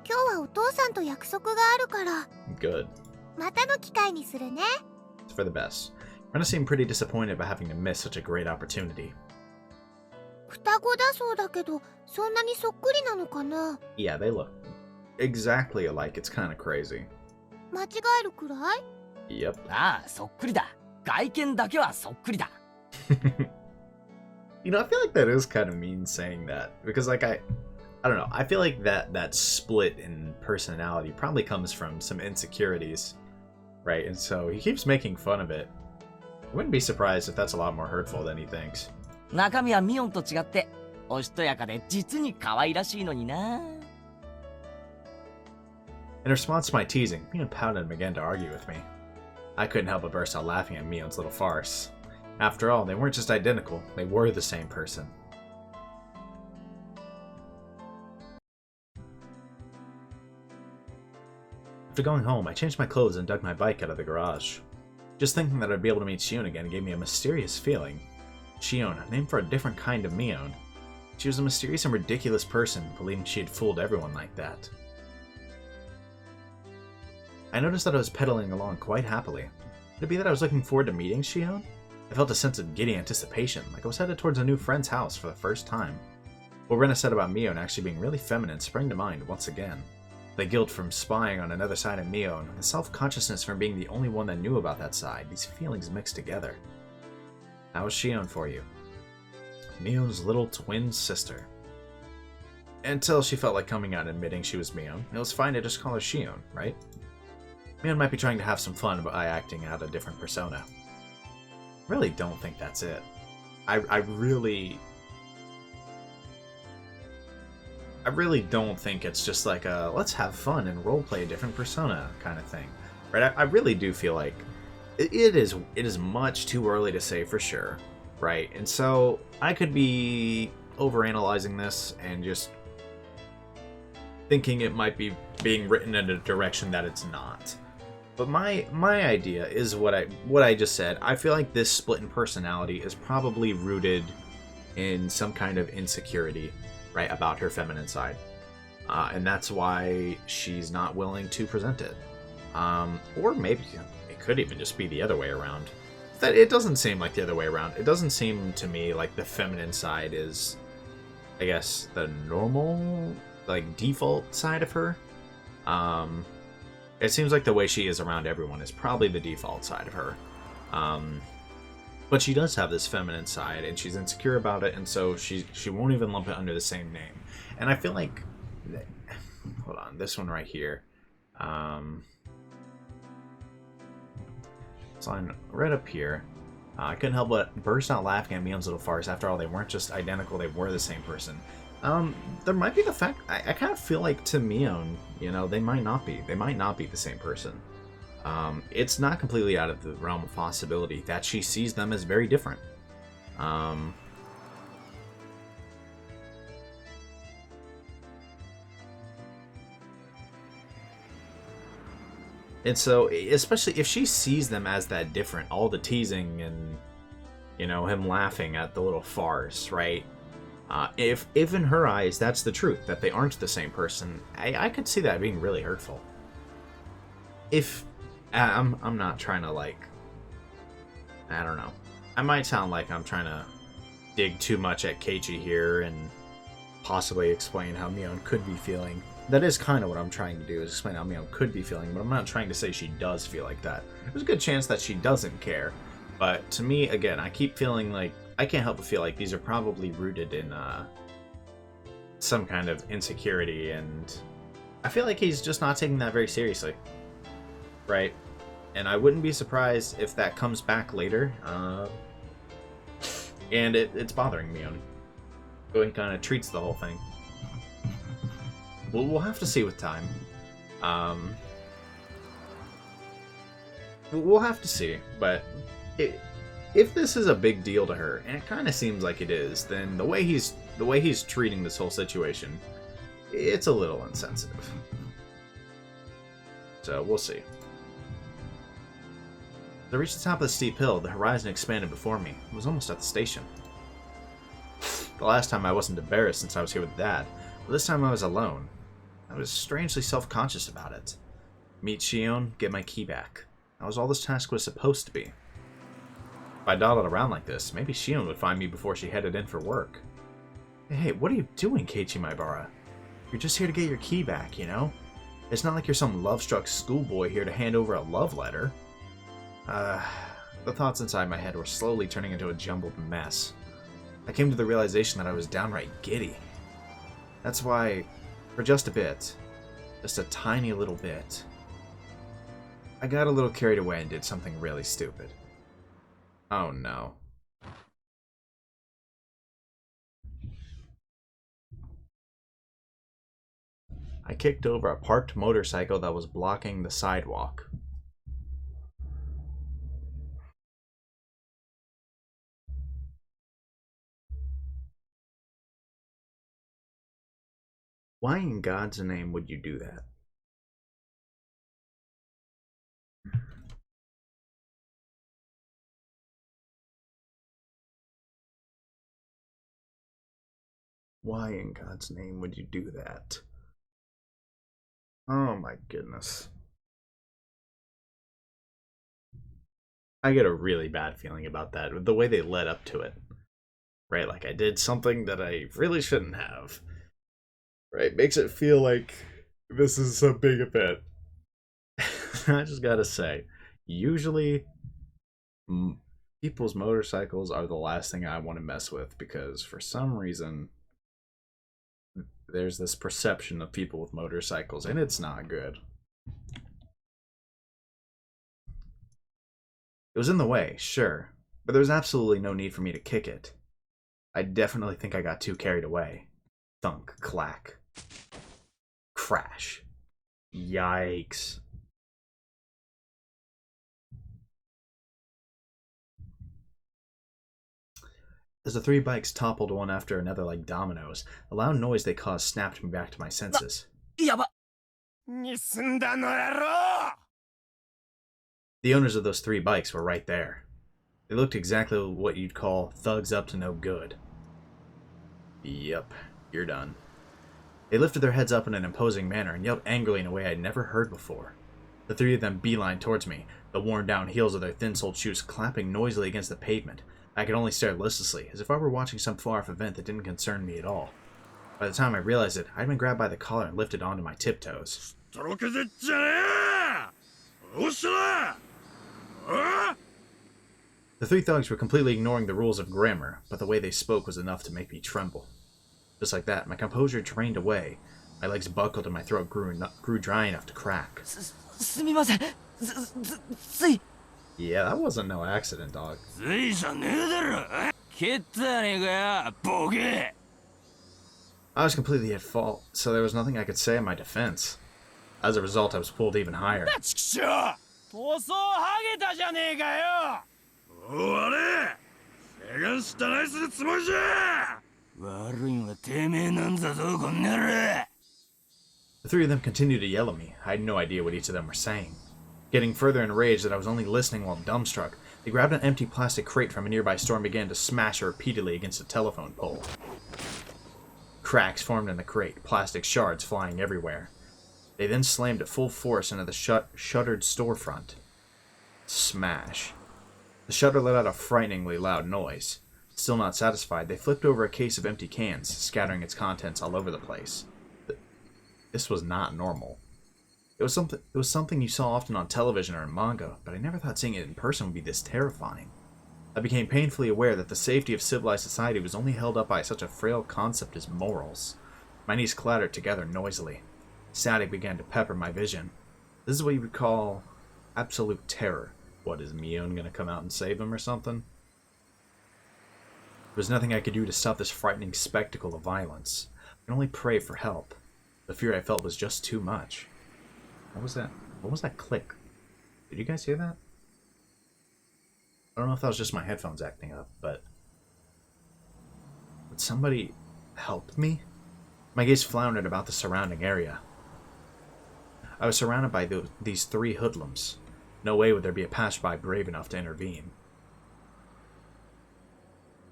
日はお父さんと約束があるから。Good. またの機会にするね。It's for the best. Rena seemed pretty disappointed about having to miss such a great opportunity. 双子だそうだけど、そんなにそっくりなのかな？ Yeah, they look exactly alike. It's kind of crazy. 間違えるくらい？ Yep. ああ、そっくりだ。外見だけはそっくりだ。You know, I feel like that is kind of mean saying that because, like, I don't know. I feel like that split in personality probably comes from some insecurities, right? And so he keeps making fun of it. I wouldn't be surprised if that's a lot more hurtful than he thinks. 中身はミオンと違っておしとやかで実に可愛らしいのにな。In response to my teasing, Mion pouted and began to argue with me. I couldn't help but burst out laughing at Mion's little farce. After all, they weren't just identical, they were the same person. After going home, I changed my clothes and dug my bike out of the garage. Just thinking that I'd be able to meet Shion again gave me a mysterious feeling. Shion, named for a different kind of Mion. She was a mysterious and ridiculous person, believing she had fooled everyone like that. I noticed that I was pedaling along quite happily. Could it be that I was looking forward to meeting Shion? I felt a sense of giddy anticipation, like I was headed towards a new friend's house for the first time. What Rena said about Mion actually being really feminine sprang to mind once again. The guilt from spying on another side of Mion, and the self-consciousness from being the only one that knew about that side, these feelings mixed together. How was Shion for you? Mion's little twin sister. Until she felt like coming out and admitting she was Mion, it was fine to just call her Shion, right? Mion might be trying to have some fun by acting out a different persona. Really don't think that's it. I really don't think it's just like a let's have fun and roleplay a different persona kind of thing, right? I really do feel like it is much too early to say for sure, right? And so I could be overanalyzing this and just thinking it might be being written in a direction that it's not. But my idea is what I just said. I feel like this split in personality is probably rooted in some kind of insecurity, right, about her feminine side. And that's why she's not willing to present it. Or maybe it could even just be the other way around. It doesn't seem like the other way around. It doesn't seem to me like the feminine side is, I guess, the normal, like, default side of her. It seems like the way she is around everyone is probably the default side of her. But she does have this feminine side, and she's insecure about it, and so she won't even lump it under the same name. And I feel like... Hold on, this one right here. It's on right up here. I couldn't help but burst out laughing at Mion's little farce. After all, they weren't just identical, they were the same person. There might be the fact... I kind of feel like to Mion, you know, they might not be. They might not be the same person. It's not completely out of the realm of possibility that she sees them as very different. And so, especially if she sees them as that different, all the teasing and, you know, him laughing at the little farce, right? If in her eyes that's the truth, that they aren't the same person, I could see that being really hurtful. If I'm not trying to, like, I don't know. I might sound like I'm trying to dig too much at Keiichi here and possibly explain how Mion could be feeling. That is kind of what I'm trying to do, is explain how Mion could be feeling, but I'm not trying to say she does feel like that. There's a good chance that she doesn't care. But to me, again, I keep feeling like, I can't help but feel like these are probably rooted in some kind of insecurity, and I feel like he's just not taking that very seriously. Right? And I wouldn't be surprised if that comes back later. And it's bothering me. Going kind of treats the whole thing. We'll have to see with time. We'll have to see, but if this is a big deal to her, and it kind of seems like it is, then the way he's treating this whole situation, it's a little insensitive. So we'll see. As I reached the top of the steep hill, the horizon expanded before me. I was almost at the station. The last time I wasn't embarrassed since I was here with Dad, but this time I was alone. I was strangely self-conscious about it. Meet Shion, get my key back. That was all this task was supposed to be. If I dawdled around like this, maybe Shion would find me before she headed in for work. Hey, what are you doing, Keiichi Maibara? You're just here to get your key back, you know? It's not like you're some love-struck schoolboy here to hand over a love letter. The thoughts inside my head were slowly turning into a jumbled mess. I came to the realization that I was downright giddy. That's why, for just a bit, just a tiny little bit, I got a little carried away and did something really stupid. Oh no. I kicked over a parked motorcycle that was blocking the sidewalk. Why in God's name would you do that? Why in God's name would you do that? Oh my goodness. I get a really bad feeling about that, with the way they led up to it. Right, like I did something that I really shouldn't have. Right, makes it feel like this is a big event. I just gotta say, usually people's motorcycles are the last thing I want to mess with, because for some reason there's this perception of people with motorcycles, and it's not good. It was in the way, sure, but there was absolutely no need for me to kick it. I definitely think I got too carried away. Thunk, clack. Crash. Yikes. As the three bikes toppled one after another like dominoes, the loud noise they caused snapped me back to my senses. The owners of those three bikes were right there. They looked exactly what you'd call thugs up to no good. Yep, you're done. They lifted their heads up in an imposing manner and yelled angrily in a way I'd never heard before. The three of them beelined towards me, the worn-down heels of their thin-soled shoes clapping noisily against the pavement. I could only stare listlessly, as if I were watching some far-off event that didn't concern me at all. By the time I realized it, I'd been grabbed by the collar and lifted onto my tiptoes. The three thugs were completely ignoring the rules of grammar, but the way they spoke was enough to make me tremble. Just like that, my composure drained away. My legs buckled and my throat grew dry enough to crack. Yeah, that wasn't no accident, dog. I was completely at fault, so there was nothing I could say in my defense. As a result, I was pulled even higher. The three of them continued to yell at me. I had no idea what each of them were saying. Getting further enraged that I was only listening while dumbstruck, they grabbed an empty plastic crate from a nearby store and began to smash it repeatedly against a telephone pole. Cracks formed in the crate, plastic shards flying everywhere. They then slammed at full force into the shuttered storefront. Smash. The shutter let out a frighteningly loud noise. Still not satisfied, they flipped over a case of empty cans, scattering its contents all over the place. This was not normal. It was something you saw often on television or in manga, but I never thought seeing it in person would be this terrifying. I became painfully aware that the safety of civilized society was only held up by such a frail concept as morals. My knees clattered together noisily. Static began to pepper my vision. This is what you would call absolute terror. What, is Mion gonna come out and save him or something? There was nothing I could do to stop this frightening spectacle of violence. I could only pray for help. The fear I felt was just too much. What was that? What was that click? Did you guys hear that? I don't know if that was just my headphones acting up, but... Would somebody help me? My gaze floundered about the surrounding area. I was surrounded by these three hoodlums. No way would there be a passerby brave enough to intervene.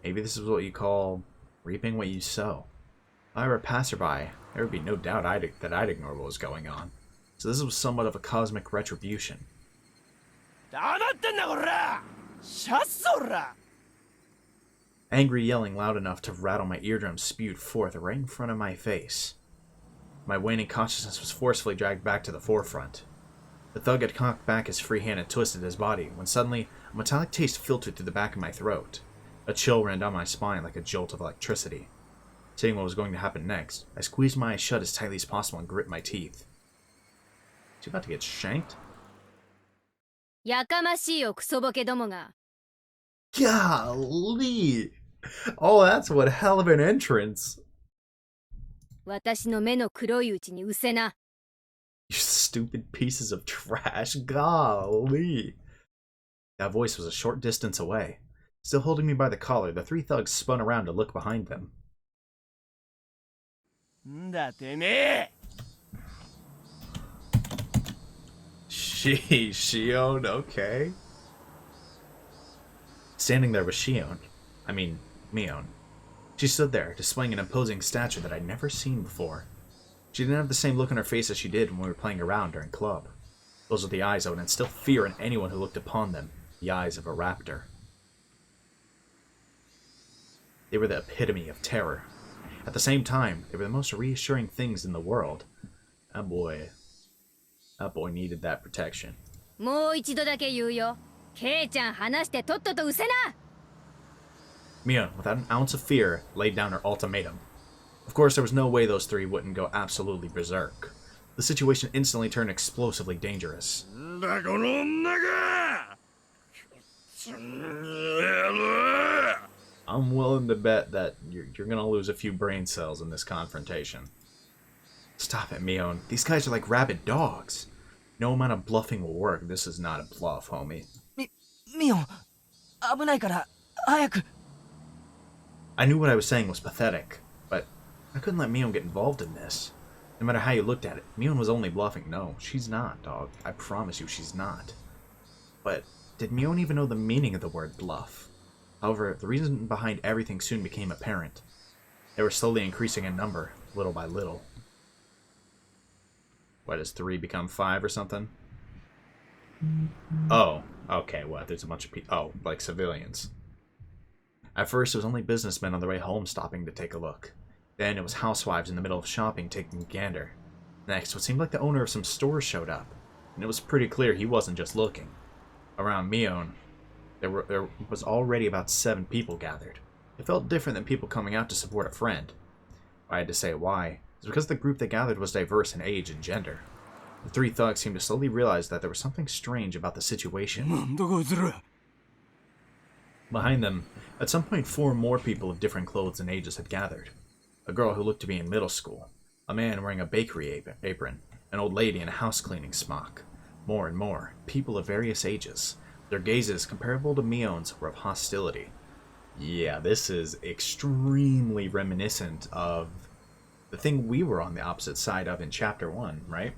Maybe this is what you call reaping what you sow. If I were a passerby, there would be no doubt that I'd ignore what was going on. So this was somewhat of a cosmic retribution. Angry yelling loud enough to rattle my eardrums spewed forth right in front of my face. My waning consciousness was forcefully dragged back to the forefront. The thug had cocked back his free hand and twisted his body, when suddenly a metallic taste filtered through the back of my throat. A chill ran down my spine like a jolt of electricity. Seeing what was going to happen next, I squeezed my eyes shut as tightly as possible and gripped my teeth. Is he about to get shanked? やかましいよクソボケどもが。 Golly! Oh, that's one hell of an entrance! 私の目の黒いうちにうせな。 You stupid pieces of trash. Golly! That voice was a short distance away. Still holding me by the collar, the three thugs spun around to look behind them. んだてめえ Sheesh, Shion, okay. Standing there was Shion. I mean, Mion. She stood there, displaying an imposing stature that I'd never seen before. She didn't have the same look on her face as she did when we were playing around during club. Those were the eyes that would instill fear in anyone who looked upon them, the eyes of a raptor. They were the epitome of terror. At the same time, they were the most reassuring things in the world. That boy needed that protection. もう一度だけ言うよ。ケイちゃん話してとっととうせな。 Mion, without an ounce of fear, laid down her ultimatum. Of course, there was no way those three wouldn't go absolutely berserk. The situation instantly turned explosively dangerous. んだこの女が I'm willing to bet that you're gonna lose a few brain cells in this confrontation. Stop it, Mion. These guys are like rabid dogs. No amount of bluffing will work. This is not a bluff, homie. ミオン、危ないから早く。 I knew what I was saying was pathetic, but I couldn't let Mion get involved in this. No matter how you looked at it, Mion was only bluffing. No, she's not, dog. I promise you she's not. But did Mion even know the meaning of the word bluff? However, the reason behind everything soon became apparent. They were slowly increasing in number, little by little. What, does 3 become 5 or something? Oh, okay, what? There's a bunch of people. Oh, like civilians. At first, it was only businessmen on their way home stopping to take a look. Then it was housewives in the middle of shopping taking a gander. Next, what seemed like the owner of some stores showed up, and it was pretty clear he wasn't just looking. Around Mion, there was already about 7 people gathered. It felt different than people coming out to support a friend. If I had to say why, it's because the group that gathered was diverse in age and gender. The 3 thugs seemed to slowly realize that there was something strange about the situation. なんだこいつら Behind them, at some point 4 more people of different clothes and ages had gathered. A girl who looked to be in middle school, a man wearing a bakery apron, an old lady in a house cleaning smock. More and more, people of various ages. Their gazes, comparable to Mion's, were of hostility. Yeah, this is extremely reminiscent of the thing we were on the opposite side of in Chapter 1, right?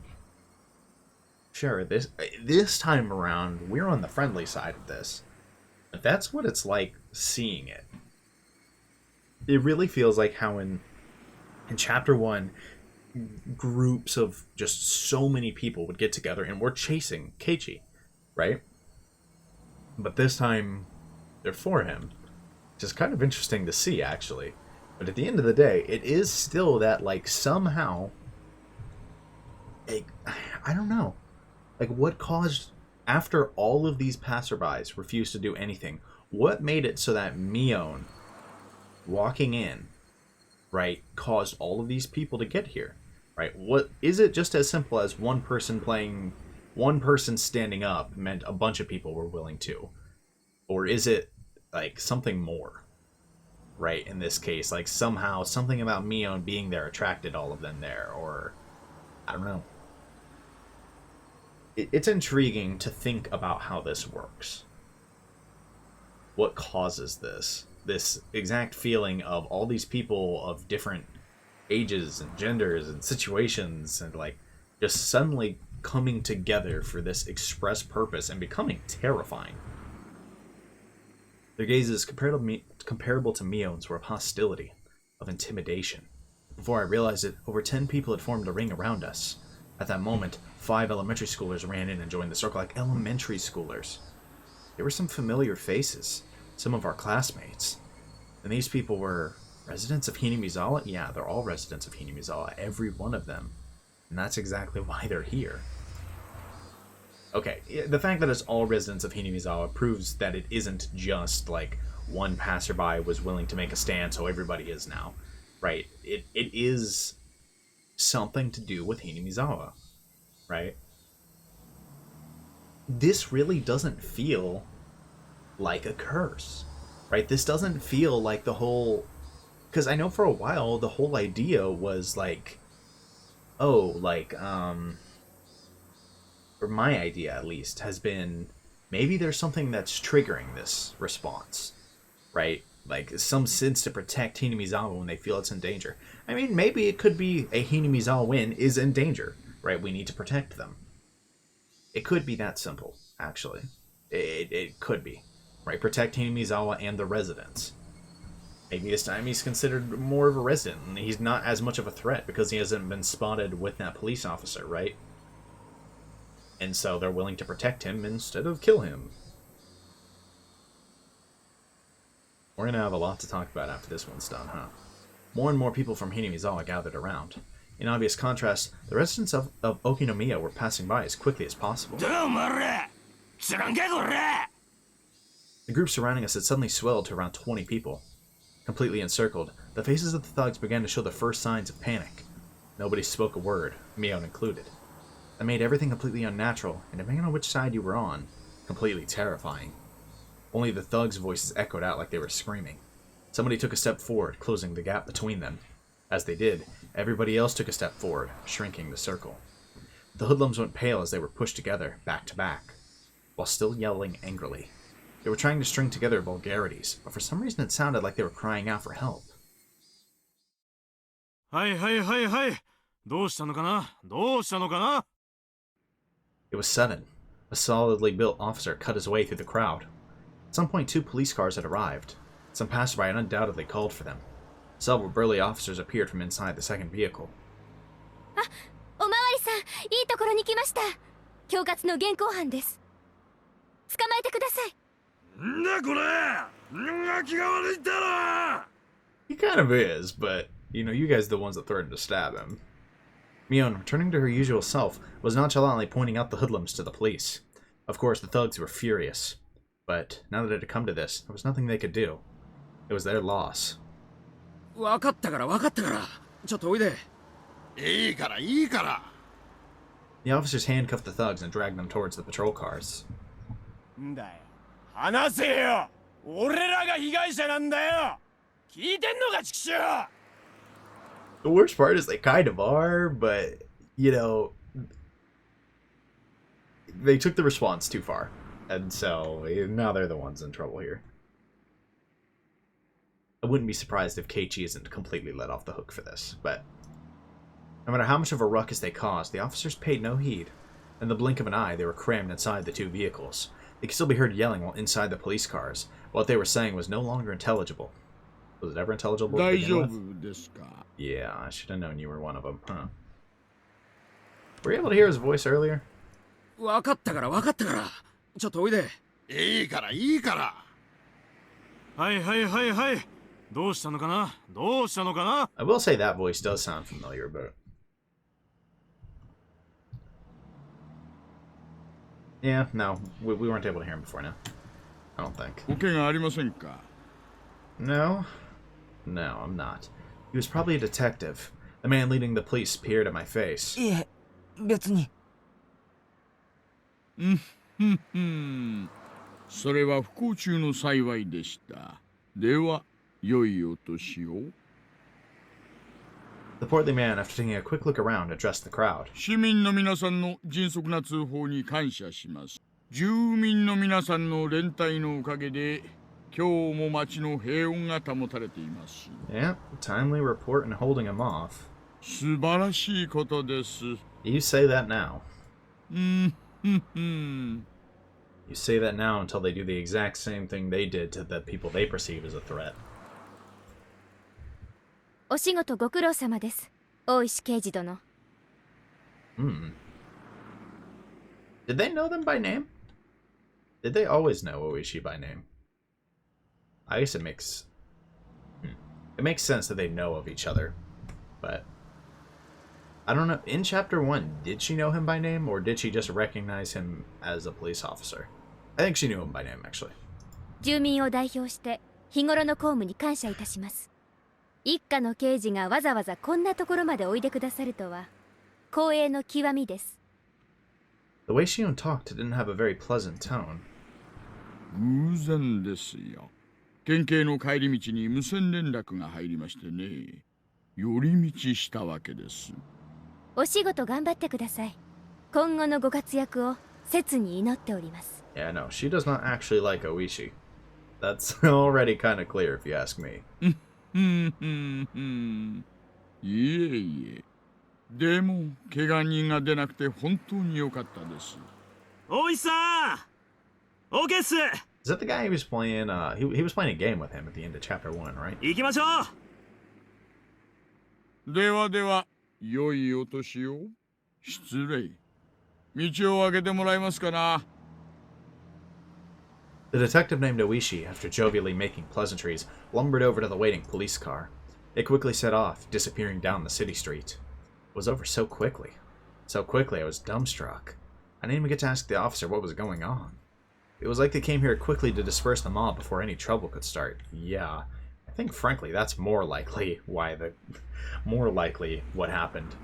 Sure, this time around, we're on the friendly side of this. But that's what it's like seeing it. It really feels like how in Chapter 1, groups of just so many people would get together and were chasing Keiichi, right? But this time, they're for him. Which is kind of interesting to see, actually. But at the end of the day, it is still that, like, somehow... I don't know. Like, what caused... After all of these passerbys refused to do anything, what made it so that Mion, walking in, right, caused all of these people to get here? Right? What is it just as simple as one person standing up meant a bunch of people were willing to? Or is it, like, something more? Right, in this case, like, somehow, something about Mion being there attracted all of them there, or... I don't know. It's intriguing to think about how this works. What causes this? This exact feeling of all these people of different ages and genders and situations and, like, just suddenly coming together for this express purpose and becoming terrifying. Their gazes comparable to Mion's were of hostility, of intimidation. Before I realized it, over 10 people had formed a ring around us. At that moment, 5 elementary schoolers ran in and joined the circle, like elementary schoolers. There were some familiar faces, some of our classmates. And these people were residents of Hinamizawa? Yeah, they're all residents of Hinamizawa, every one of them. And that's exactly why they're here. Okay, the fact that it's all residents of Hinamizawa proves that it isn't just, like, one passerby was willing to make a stand, so everybody is now. Right? It is something to do with Hinamizawa. Right? This really doesn't feel like a curse. Right? This doesn't feel like the whole... Because I know for a while, the whole idea was, like... Oh, like, or my idea at least, has been maybe there's something that's triggering this response, right? Like some sense to protect Hinamizawa when they feel it's in danger. I mean, maybe it could be a Hinamizawa win is in danger, right? We need to protect them. It could be that simple, actually. It could be, right? Protect Hinamizawa and the residents. Maybe this time he's considered more of a resident, and he's not as much of a threat because he hasn't been spotted with that police officer, right? And so they're willing to protect him instead of kill him. We're going to have a lot to talk about after this one's done, huh? More and more people from Hinamizawa gathered around. In obvious contrast, the residents of Okinomiya were passing by as quickly as possible. The group surrounding us had suddenly swelled to around 20 people. Completely encircled, the faces of the thugs began to show the first signs of panic. Nobody spoke a word, Mion included. That made everything completely unnatural, and depending on which side you were on, completely terrifying. Only the thugs' voices echoed out like they were screaming. Somebody took a step forward, closing the gap between them. As they did, everybody else took a step forward, shrinking the circle. The hoodlums went pale as they were pushed together, back to back, while still yelling angrily. They were trying to string together vulgarities, but for some reason it sounded like they were crying out for help. It was sudden. A solidly built officer cut his way through the crowd. At some point, 2 police cars had arrived. Some passerby had undoubtedly called for them. Several burly officers appeared from inside the second vehicle. He kind of is, but, you guys are the ones that threatened to stab him. Mion, returning to her usual self, was nonchalantly pointing out the hoodlums to the police. Of course, the thugs were furious. But now that it had come to this, there was nothing they could do. It was their loss. The officers handcuffed the thugs and dragged them towards the patrol cars. The worst part is they kind of are, but, they took the response too far. And so, now they're the ones in trouble here. I wouldn't be surprised if Keiichi isn't completely let off the hook for this, but no matter how much of a ruckus they caused, the officers paid no heed. In the blink of an eye, they were crammed inside the 2 vehicles. They could still be heard yelling while inside the police cars. What they were saying was no longer intelligible. Was it ever intelligible to begin with? Yeah, I should have known you were one of them, huh? Were you able to hear his voice earlier? いいからいいから。はいはいはいはい。どうしたのかなどうしたのかな I will say that voice does sound familiar, but... Yeah, no, we weren't able to hear him before now. I don't think. お怪我ありませんか? No? No, I'm not. He was probably a detective. The man leading the police peered at my face. いえ、別に。それは不幸中の幸いでした。では、良いお年を。The portly man, after taking a quick look around, addressed the crowd. 市民の皆さんの迅速な通報に感謝します。住民の皆さんの連帯のおかげで、今日も町の平穏が保たれています。Yeah, timely report and holding him off. 素晴らしいことです。You say that now. You say that now until they do the exact same thing they did to the people they perceive as a threat. お仕事ご苦労様です、大石刑事殿。Hmm. Did they know them by name? Did they always know Oishi by name? I guess it makes sense that they know of each other, but I don't know. In Chapter 1, did she know him by name, or did she just recognize him as a police officer? I think she knew him by name, actually. 住民を代表して日頃の公務に感謝いたします。一家の刑事がわざわざこんなところまでおいでくださるとは光栄の極みです。The way Shion talked didn't have a very pleasant tone. 偶然ですよ。県警の帰り道に無線連絡が入りましてね。寄り道したわけです。お仕事頑張ってください。今後のご活躍を切に祈っております。Yeah, no, she does not actually like Oishi. That's already kind of clear, if you ask me. いえいえ。でも、怪我人が出なくて本当に良かったです。大石さん OK っす Is that the guy who was playing, he was playing a game with him at the end of Chapter 1, right? 行きましょうではでは、良いお年を。失礼。道を開けてもらえますかな。The detective named Oishi, after jovially making pleasantries, lumbered over to the waiting police car. It quickly set off, disappearing down the city street. It was over so quickly. So quickly I was dumbstruck. I didn't even get to ask the officer what was going on. It was like they came here quickly to disperse the mob before any trouble could start. Yeah, I think frankly that's more likely what happened.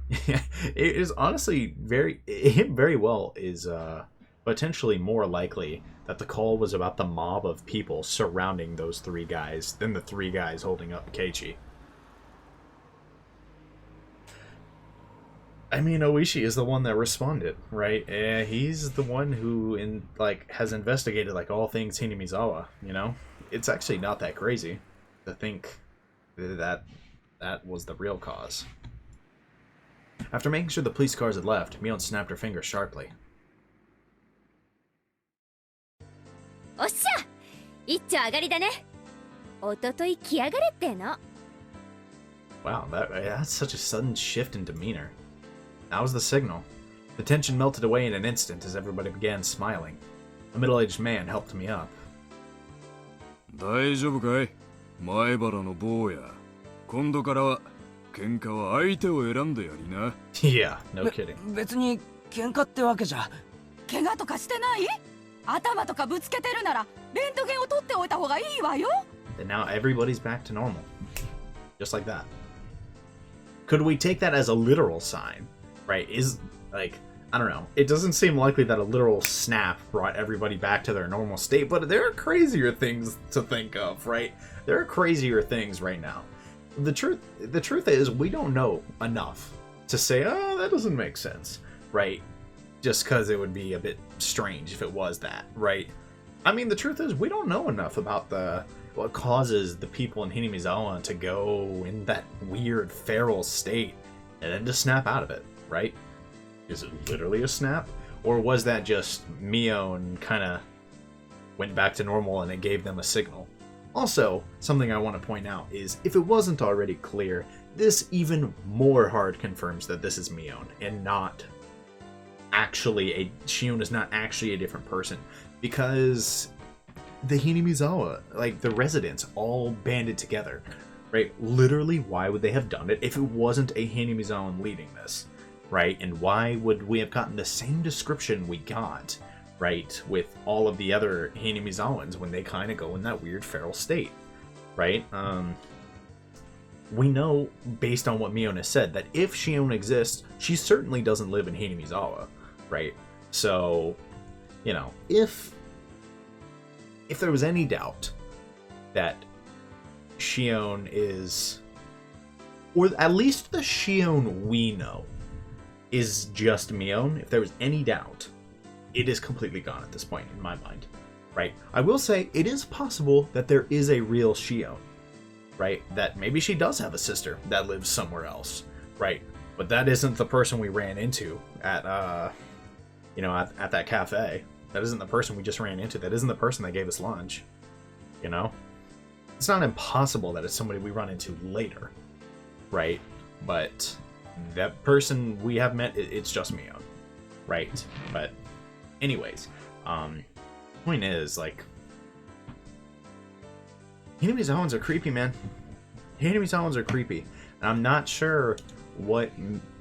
It is honestly very well is potentially more likely that the call was about the mob of people surrounding those three guys than the three guys holding up Keiichi. I mean, Oishi is the one that responded, right? He's the one who has investigated all things Hinamizawa, you know? It's actually not that crazy to think that was the real cause. After making sure the police cars had left, Mion snapped her fingers sharply. おっしゃ、一丁上がりだね。おととい来やがれっての。Wow, that's such a sudden shift in demeanor. That was the signal. The tension melted away in an instant as everybody began smiling. A middle-aged man helped me up. 大丈夫かい？前原の坊や。今度からは喧嘩は相手を選んでやりな。Yeah, no kidding. 別に喧嘩ってわけじゃ。怪我とかしてない？頭とかぶつけてるならレントゲンを取っておいた方がいいわよ。And now everybody's back to normal. Just like that. Could we take that as a literal sign? Right? I don't know. It doesn't seem likely that a literal snap brought everybody back to their normal state, but there are crazier things to think of, right? There are crazier things right now. The truth is, we don't know enough to say, oh, that doesn't make sense, right? Just because it would be a bit strange if it was that, right? I mean, the truth is, we don't know enough about what causes the people in Hinamizawa to go in that weird feral state and then to snap out of it, right? Is it literally a snap? Or was that just Mion kind of went back to normal and it gave them a signal? Also, something I want to point out is, if it wasn't already clear, this even more hard confirms that this is Mion and not Shion is not actually a different person, because the Hinamizawa, like the residents, all banded together, right? Literally, why would they have done it if it wasn't a Hinamizawan leading this, right? And why would we have gotten the same description we got, right, with all of the other Hinamizawans when they kind of go in that weird feral state, right? We know, based on what Mion has said, that if Shion exists, she certainly doesn't live in Hinamizawa, right? So, you know, if there was any doubt that Shion is, or at least the Shion we know, is just Mion, if there was any doubt, it is completely gone at this point in my mind, right? I will say it is possible that there is a real Shion, right? That maybe she does have a sister that lives somewhere else, right? But that isn't the person we ran into at, at that cafe. That isn't the person we just ran into. That isn't the person that gave us lunch, you know? It's not impossible that it's somebody we run into later, right? But that person we have met, it's just Mion, right? But anyways, point is, like, Hinamizawans are creepy, man. Hinamizawans are creepy. And I'm not sure what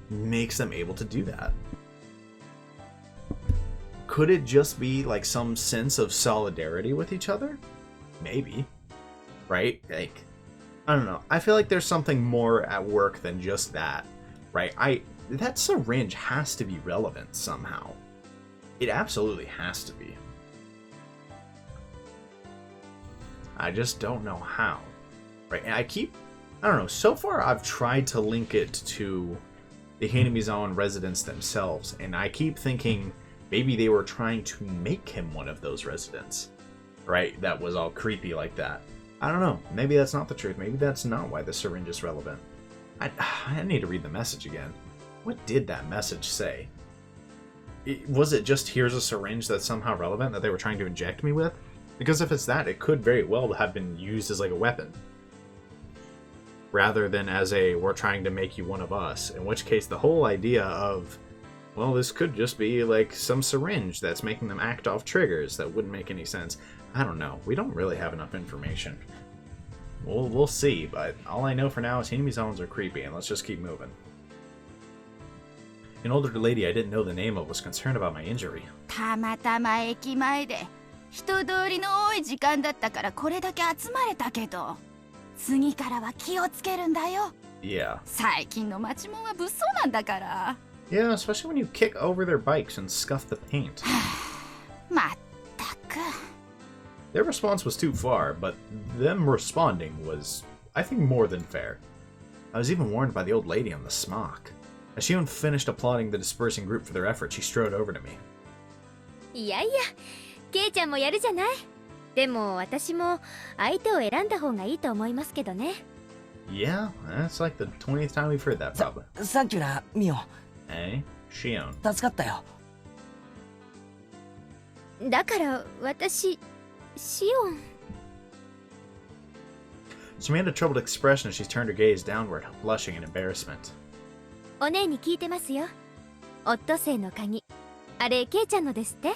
makes them able to do that. Could it just be like some sense of solidarity with each other? Maybe. Right? Like, I don't know. I feel like there's something more at work than just that. Right? That syringe has to be relevant somehow. It absolutely has to be. I just don't know how. Right? And I don't know, so far I've tried to link it to the Hinamizawan residents themselves, and I keep thinking maybe they were trying to make him one of those residents, right? That was all creepy like that. I don't know. Maybe that's not the truth. Maybe that's not why the syringe is relevant. I need to read the message again. What did that message say? Was it just, here's a syringe that's somehow relevant that they were trying to inject me with? Because if it's that, it could very well have been used as like a weapon, rather than as a, we're trying to make you one of us. In which case, the whole idea of, well, this could just be like some syringe that's making them act off triggers, that wouldn't make any sense. I don't know. We don't really have enough information. We'll see, but all I know for now is Hinamizawans are creepy, and let's just keep moving. An older lady I didn't know the name of was concerned about my injury. たまたま駅前で人通りの多い時間だったからこれだけ集まれたけど、次からは気をつけるんだよ。Yeah. 最近の町もんは物騒なんだから。Yeah, especially when you kick over their bikes and scuff the paint. まったく。Their response was too far, but them responding was, I think, more than fair. I was even warned by the old lady on the smock. As Shion finished applauding the dispersing group for their effort, she strode over to me. いやいや、ケイちゃんもやるじゃない。でも私も相手を選んだ方がいいと思いますけどね。Yeah, that's like the 20th time we've heard that, probably. サンキューな、ミオ。Hey, Shion. 助かったよ。だから私、シオン。She made a troubled expression as she turned her gaze downward, blushing in embarrassment. お姉に聞いてますよ。オットセイの鍵。あれ、ケイちゃんのですって？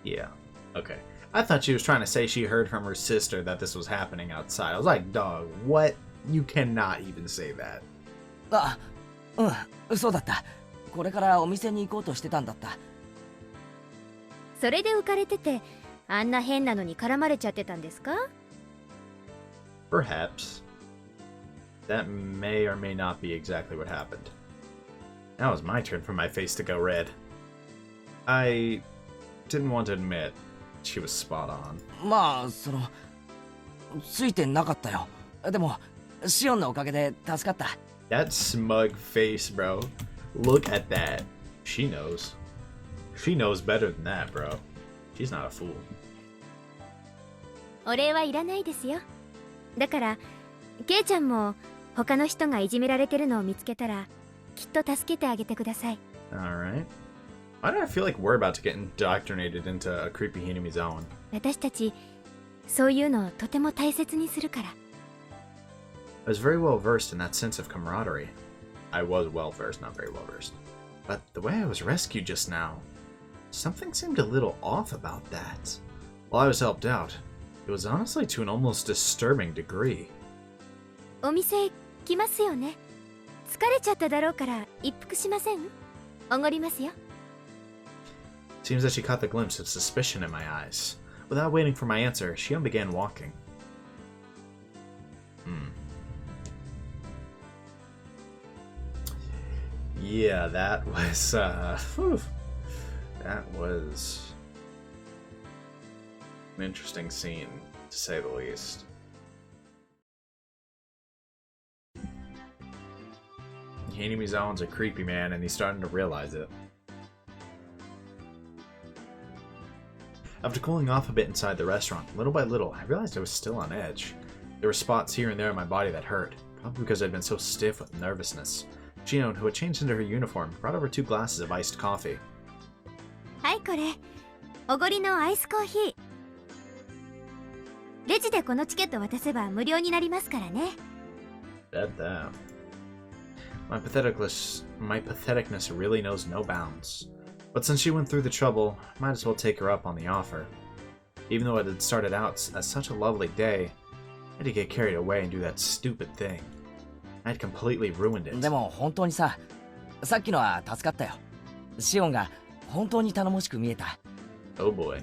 Yeah, okay. I thought she was trying to say she heard from her sister that this was happening outside. I was like, dog, what? You cannot even say that. あ、うん、そうだった。これからお店に行こうとしてたんだった。それで浮かれてて、あんな変なのに絡まれちゃってたんですか？ Perhaps. That may or may not be exactly what happened. Now it's my turn for my face to go red. I didn't want to admit she was spot on. まあ、ついてなかったよ。でも、シオンのおかげで助かった。That smug face, bro. Look at that. She knows. She knows better than that, bro. She's not a fool. お礼はいらないですよ。だから、ケイちゃんも他の人がいじめられてるのを見つけたら、きっと助けてあげてください。Alright. Why do I feel like we're about to get indoctrinated into a creepy Hinamizawan? 私たち、そういうのをとても大切にするから。I was very well versed in that sense of camaraderie. I was well versed, not very well versed. But the way I was rescued just now, something seemed a little off about that. While I was helped out, it was honestly to an almost disturbing degree. お店来ますよね。疲れちゃっただろうから一服しません？おごりますよ。Seems that she caught the glimpse of suspicion in my eyes. Without waiting for my answer, Shion began walking. Yeah, that was, that was an interesting scene, to say the least. Hinamizawa's a creepy man, and he's starting to realize it. After cooling off a bit inside the restaurant, little by little, I realized I was still on edge. There were spots here and there in my body that hurt, probably because I'd been so stiff with nervousness. Shion, who had changed into her uniform, brought over 2 glasses of iced coffee. はいこれ、おごりのアイスコーヒー。レジでこのチケット渡せば無料になりますからね。Bet that. My patheticness really knows no bounds. But since she went through the trouble, might as well take her up on the offer. Even though it had started out as such a lovely day, I had to get carried away and do that stupid thing. I had completely ruined it. でも本当にさっきのは助かったよ。シオンが本当に頼もしく見えた。Oh boy.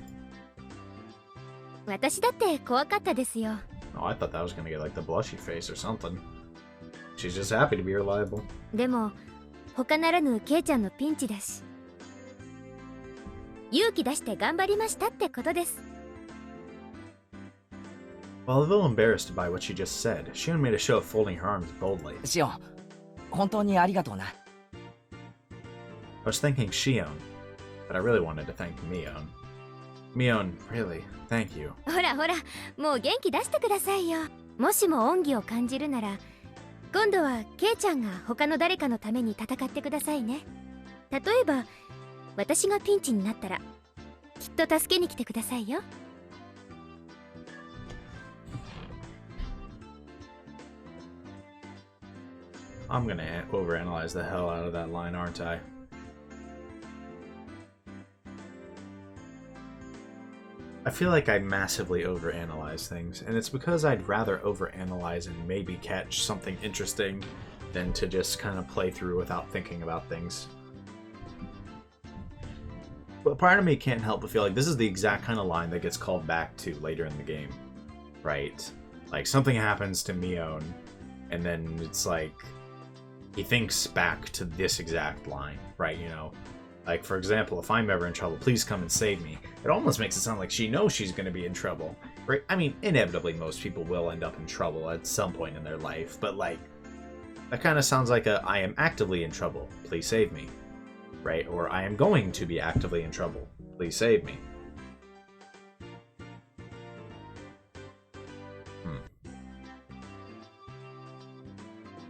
私だって怖かったですよ。Oh, I thought that was gonna get like the blushy face or something. She's just happy to be reliable. でも他ならぬケイちゃんのピンチだし。勇気出して頑張りましたってことです。While a little embarrassed by what she just said, Shion made a show of folding her arms boldly. シオン、本当にありがとうな。I was thanking Shion, but I really wanted to thank Mion. Mion, really, thank you. ほらほら、もう元気出してくださいよ。もしも恩義を感じるなら、今度はケイちゃんが他の誰かのために戦ってくださいね。例えば、私がピンチになったら、きっと助けに来てくださいよ。I'm gonna overanalyze the hell out of that line, aren't I? I feel like I massively overanalyze things, and it's because I'd rather overanalyze and maybe catch something interesting than to just kind of play through without thinking about things. But part of me can't help but feel like this is the exact kind of line that gets called back to later in the game, right? Like, something happens to Mion, and then it's like, he thinks back to this exact line, right? You know, like, for example, if I'm ever in trouble, please come and save me. It almost makes it sound like she knows she's going to be in trouble, right? I mean, inevitably, most people will end up in trouble at some point in their life, but, like, that kind of sounds like I am actively in trouble, please save me, right? Or I am going to be actively in trouble, please save me.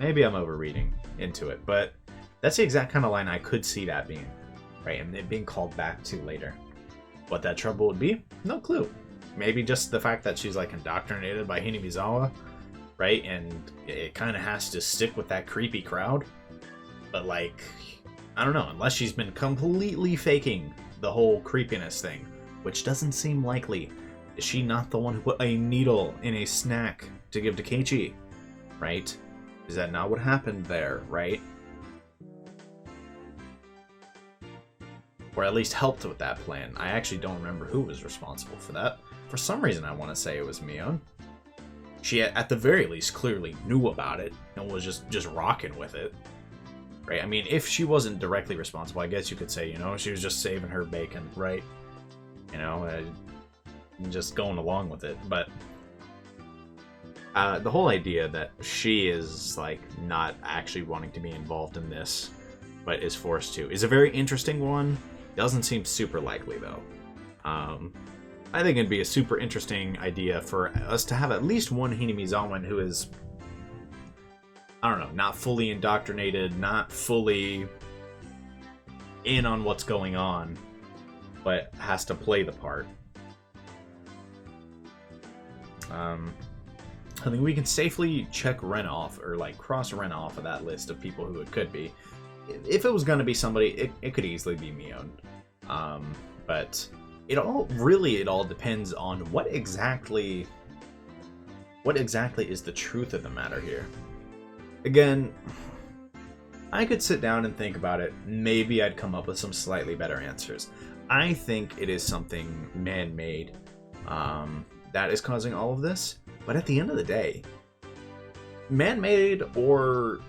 Maybe I'm overreading into it, but that's the exact kind of line I could see that being, right? And it being called back to later. What that trouble would be? No clue. Maybe just the fact that she's like indoctrinated by Hinamizawa, right? And it kind of has to stick with that creepy crowd. But like, I don't know, unless she's been completely faking the whole creepiness thing, which doesn't seem likely. Is she not the one who put a needle in a snack to give to Keiichi, right? Is that not what happened there, right? Or at least helped with that plan. I actually don't remember who was responsible for that. For some reason, I want to say it was Mion. She, at the very least, clearly knew about it and was just rocking with it, right? I mean, if she wasn't directly responsible, I guess you could say, you know, she was just saving her bacon, right? You know, just going along with it. But the whole idea that she is, like, not actually wanting to be involved in this, but is forced to, is a very interesting one. Doesn't seem super likely, though. I think it'd be a super interesting idea for us to have at least one Hinamizawa who is, I don't know, not fully indoctrinated, not fully in on what's going on, but has to play the part. I think we can safely check Ren off, or like cross Ren off of that list of people who it could be. If it was going to be somebody, it could easily be Mion. But it all depends on what exactly is the truth of the matter here. Again, I could sit down and think about it. Maybe I'd come up with some slightly better answers. I think it is something man-made that is causing all of this. But at the end of the day, man-made or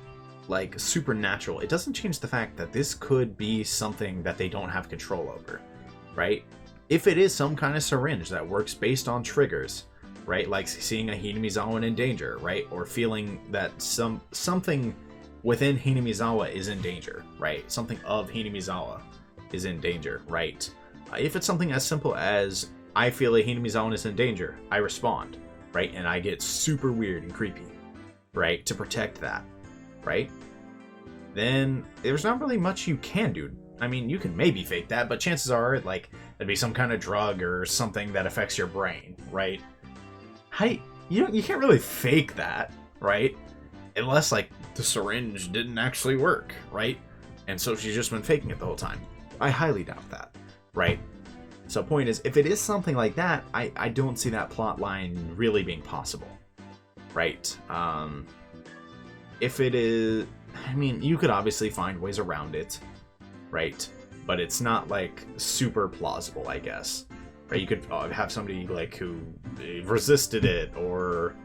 like supernatural, it doesn't change the fact that this could be something that they don't have control over, right? If it is some kind of syringe that works based on triggers, right? Like seeing a Hinamizawa in danger, right? Or feeling that something within Hinamizawa is in danger, right? Something of Hinamizawa is in danger, right? If it's something as simple as I feel a Hinamizawa is in danger, I respond, right? And I get super weird and creepy, right? To protect that, right? Then there's not really much you can do. I mean, you can maybe fake that, but chances are, like, it'd be some kind of drug or something that affects your brain, right? You can't really fake that, right? Unless, like, the syringe didn't actually work, right? And so she's just been faking it the whole time. I highly doubt that, right? So point is, if it is something like that, I don't see that plot line really being possible, right? If it is, I mean, you could obviously find ways around it, right? But it's not, like, super plausible, I guess. Right? You could have somebody, like, who resisted it or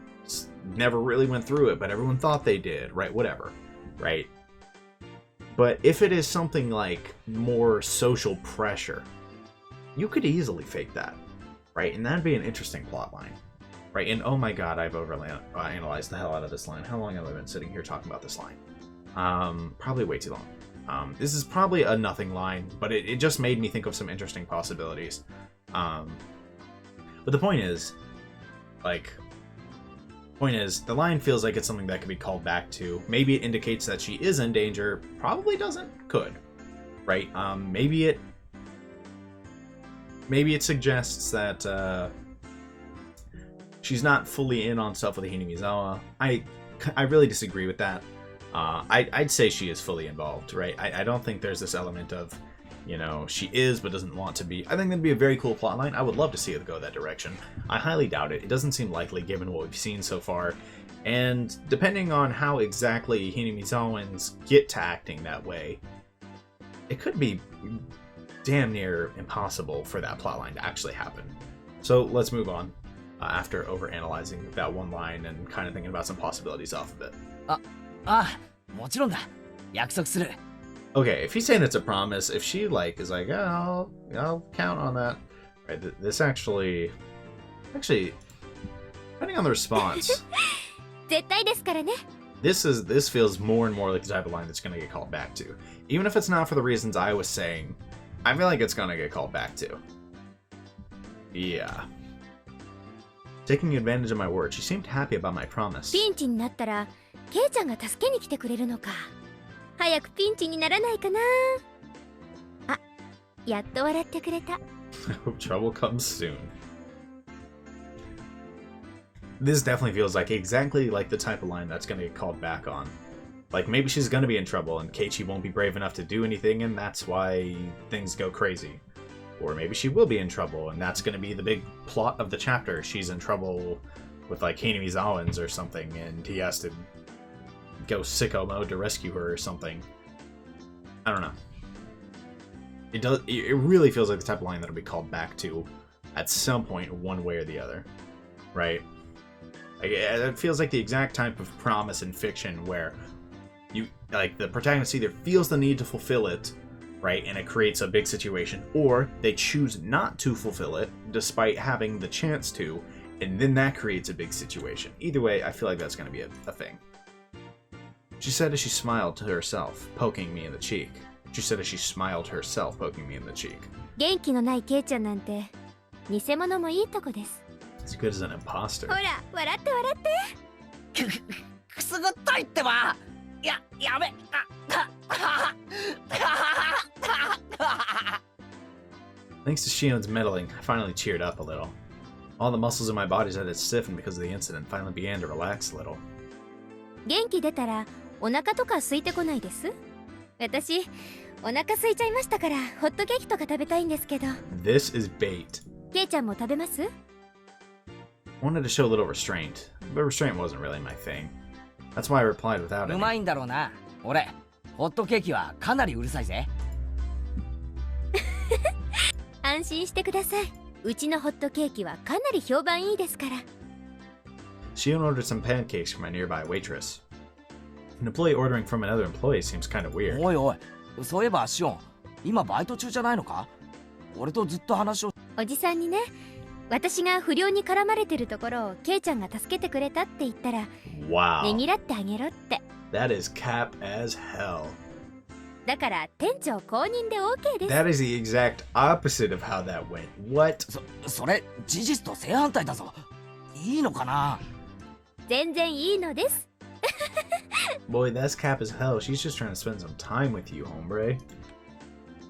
never really went through it, but everyone thought they did, right? Whatever, right? But if it is something like more social pressure, you could easily fake that, right? And that'd be an interesting plot line, right? And oh my god, I've analyzed the hell out of this line. How long have I been sitting here talking about this line? Probably way too long. This is probably a nothing line, but it just made me think of some interesting possibilities. But the point is, the line feels like it's something that could be called back to. Maybe it indicates that she is in danger. Probably doesn't. Could. Right? Maybe it suggests that she's not fully in on stuff with the Hinamizawa. I really disagree with that. I'd say she is fully involved, right? I don't think there's this element of, you know, she is but doesn't want to be. I think that'd be a very cool plotline. I would love to see it go that direction. I highly doubt it. It doesn't seem likely given what we've seen so far. And depending on how exactly Hinamizawans get to acting that way, it could be damn near impossible for that plotline to actually happen. So let's move on after overanalyzing that one line and kind of thinking about some possibilities off of it. もちろんだ。約束する。 Okay, if he's saying it's a promise, if she is like, oh, I'll count on that. Right, this actually, depending on the response, 絶対ですからね。 this feels more and more like the type of line that's going to get called back to. Even if it's not for the reasons I was saying, I feel like it's going to get called back to. Yeah. Taking advantage of my word, she seemed happy about my promise. ピンチになったら、ケイちゃんが助けに来てくれるのか。早くピンチにならないかな。あ、やっと笑ってくれた。 I hope trouble comes soon. This definitely feels like exactly like the type of line that's going to get called back on. Like, maybe she's going to be in trouble and Keiichi won't be brave enough to do anything and that's why things go crazy. Or maybe she will be in trouble and that's going to be the big plot of the chapter. She's in trouble with, like, Hinamizawans or something and he has to go sicko mode to rescue her or something. I don't know. It really feels like the type of line that'll be called back to at some point, one way or the other. Right? Like, it feels like the exact type of promise in fiction where the protagonist either feels the need to fulfill it, right, and it creates a big situation, or they choose not to fulfill it despite having the chance to, and then that creates a big situation. Either way, I feel like that's going to be a thing. She said as she smiled to herself, poking me in the cheek. She said as she smiled to herself, poking me in the cheek. 元気のないケイちゃんなんて、偽物もいいとこです。 As good as an imposter. ほら、笑って笑って。くすぐったいってば。やめ。Thanks to Shion's meddling, I finally cheered up a little. All the muscles in my body that had stiffened because of the incident finally began to relax a little. 元気出たら、お腹とか空いてこないです？私お腹空いちゃいましたからホットケーキとか食べたいんですけど。 This is bait. ケイちゃんも食べます？ Wanted to show a little restraint, but restraint wasn't really my thing. That's why I replied without う any. まいんだろうな。俺ホットケーキはかなりうるさいぜ。安心してください。うちのホットケーキはかなり評判いいですから。 Shion ordered some pancakes from a nearby waitress. An employee ordering from another employee seems kind of weird. おいおい、そういえばシオン、今バイト中じゃないのか？俺とずっと話を。おじさんにね、私が不良に絡まれてるところをケイちゃんが助けてくれたって言ったら、ね Wow. ぎらってあげろって。 That is cap as hell. だから店長公認で OK です。 That is the exact opposite of how that went. What? それ事実と正反対だぞ。いいのかな？全然いいのです。 Boy, that's cap as hell. She's just trying to spend some time with you, hombre.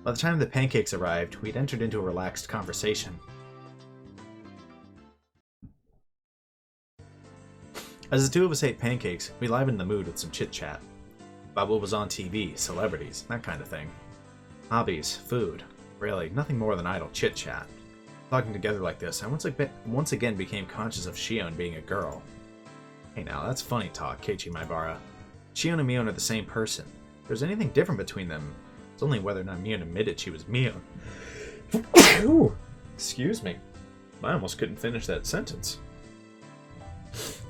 By the time the pancakes arrived, we'd entered into a relaxed conversation. As the two of us ate pancakes, we livened the mood with some chit-chat. About what was on TV, celebrities, that kind of thing. Hobbies, food. Really, nothing more than idle chit-chat. Talking together like this, I once again became conscious of Shion being a girl. Hey now, that's funny talk, Keiichi Maibara. Shion and Mion are the same person. If there's anything different between them, it's only whether or not Mion admitted she was Mion. Ooh, excuse me. I almost couldn't finish that sentence.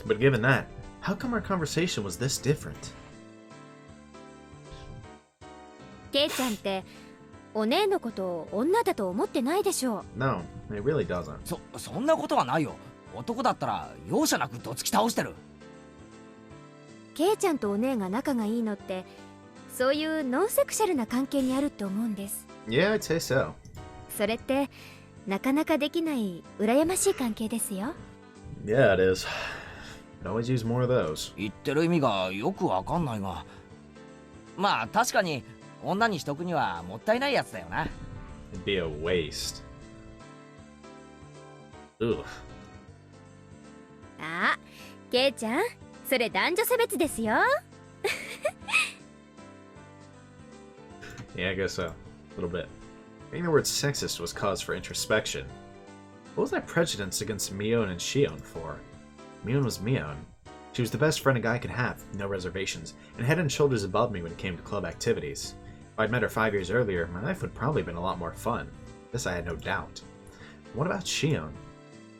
But given that, how come our conversation was this different? ケイちゃんってお姉のことを女だと思ってないでしょう。 No, it really doesn't. そんなことはないよ。男だったら容赦なくどつき倒してる。ケイちゃんとお姉が仲がいいのってそういうノンセクシャルな関係にあるって思うんです。 Yeah, I'd say so. それってなかなかできない羨ましい関係ですよ。 Yeah, it is. Could always use more of those. 言ってる意味がよくわかんないが、まあ確かに女にしとくにはもったいないやつだよな。 It'd be a waste. Ugh. あ、ケイちゃん、それ男女差別ですよ。 Yeah, I guess so. A little bit. Being the word sexist was cause for introspection. What was I prejudiced against Mion and Shion for? Mion was Mion. She was the best friend a guy could have, no reservations, and head and shoulders above me when it came to club activities. If I'd met her 5 years earlier, my life would probably have been a lot more fun. This I had no doubt. What about Shion?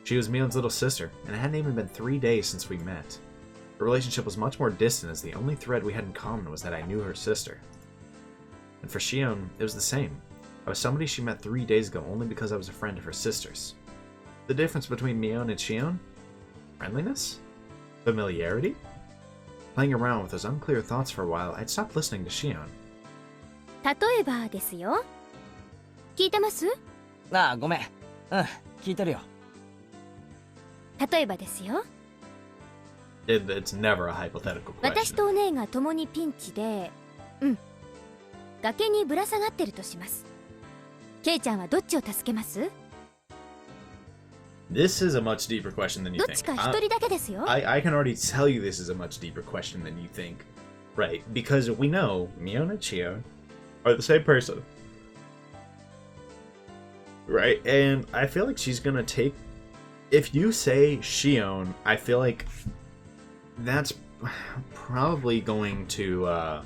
She was Mion's little sister, and it hadn't even been 3 days since we met. The relationship was much more distant as the only thread we had in common was that I knew her sister. And for Shion, it was the same. I was somebody she met 3 days ago only because I was a friend of her sister's. The difference between Mion and Shion? Friendliness? Familiarity? Playing around with those unclear thoughts for a while, I'd stopped listening to Shion. 例えばですよ。聞いてます？ああ、ごめん。聞いてるよ。例えばですよ。It's never a hypothetical 私 question. とお姉が共にピンチで、崖にぶら下がってるとします。ケイちゃんはどっちを助けます？ This is a much deeper question than you どっち think. か一人だけですよ。 I can already tell you this is a much deeper question than you think. Right, because we know Mion and Shion are the same person. Right, and I feel like she's gonna take... If you say Shion, I feel like that's probably going to,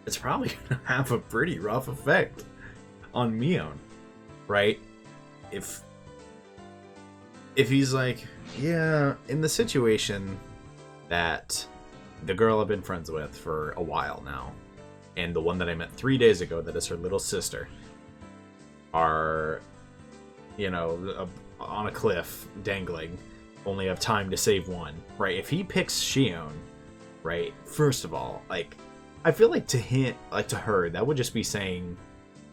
it's probably gonna have a pretty rough effect on Mion, right? If he's like, yeah, in the situation that the girl I've been friends with for a while now, and the one that I met 3 days ago that is her little sister, are, you know, on a cliff, dangling, only have time to save one, right? If he picks Shion, right, first of all, like, I feel like to him, like to her, that would just be saying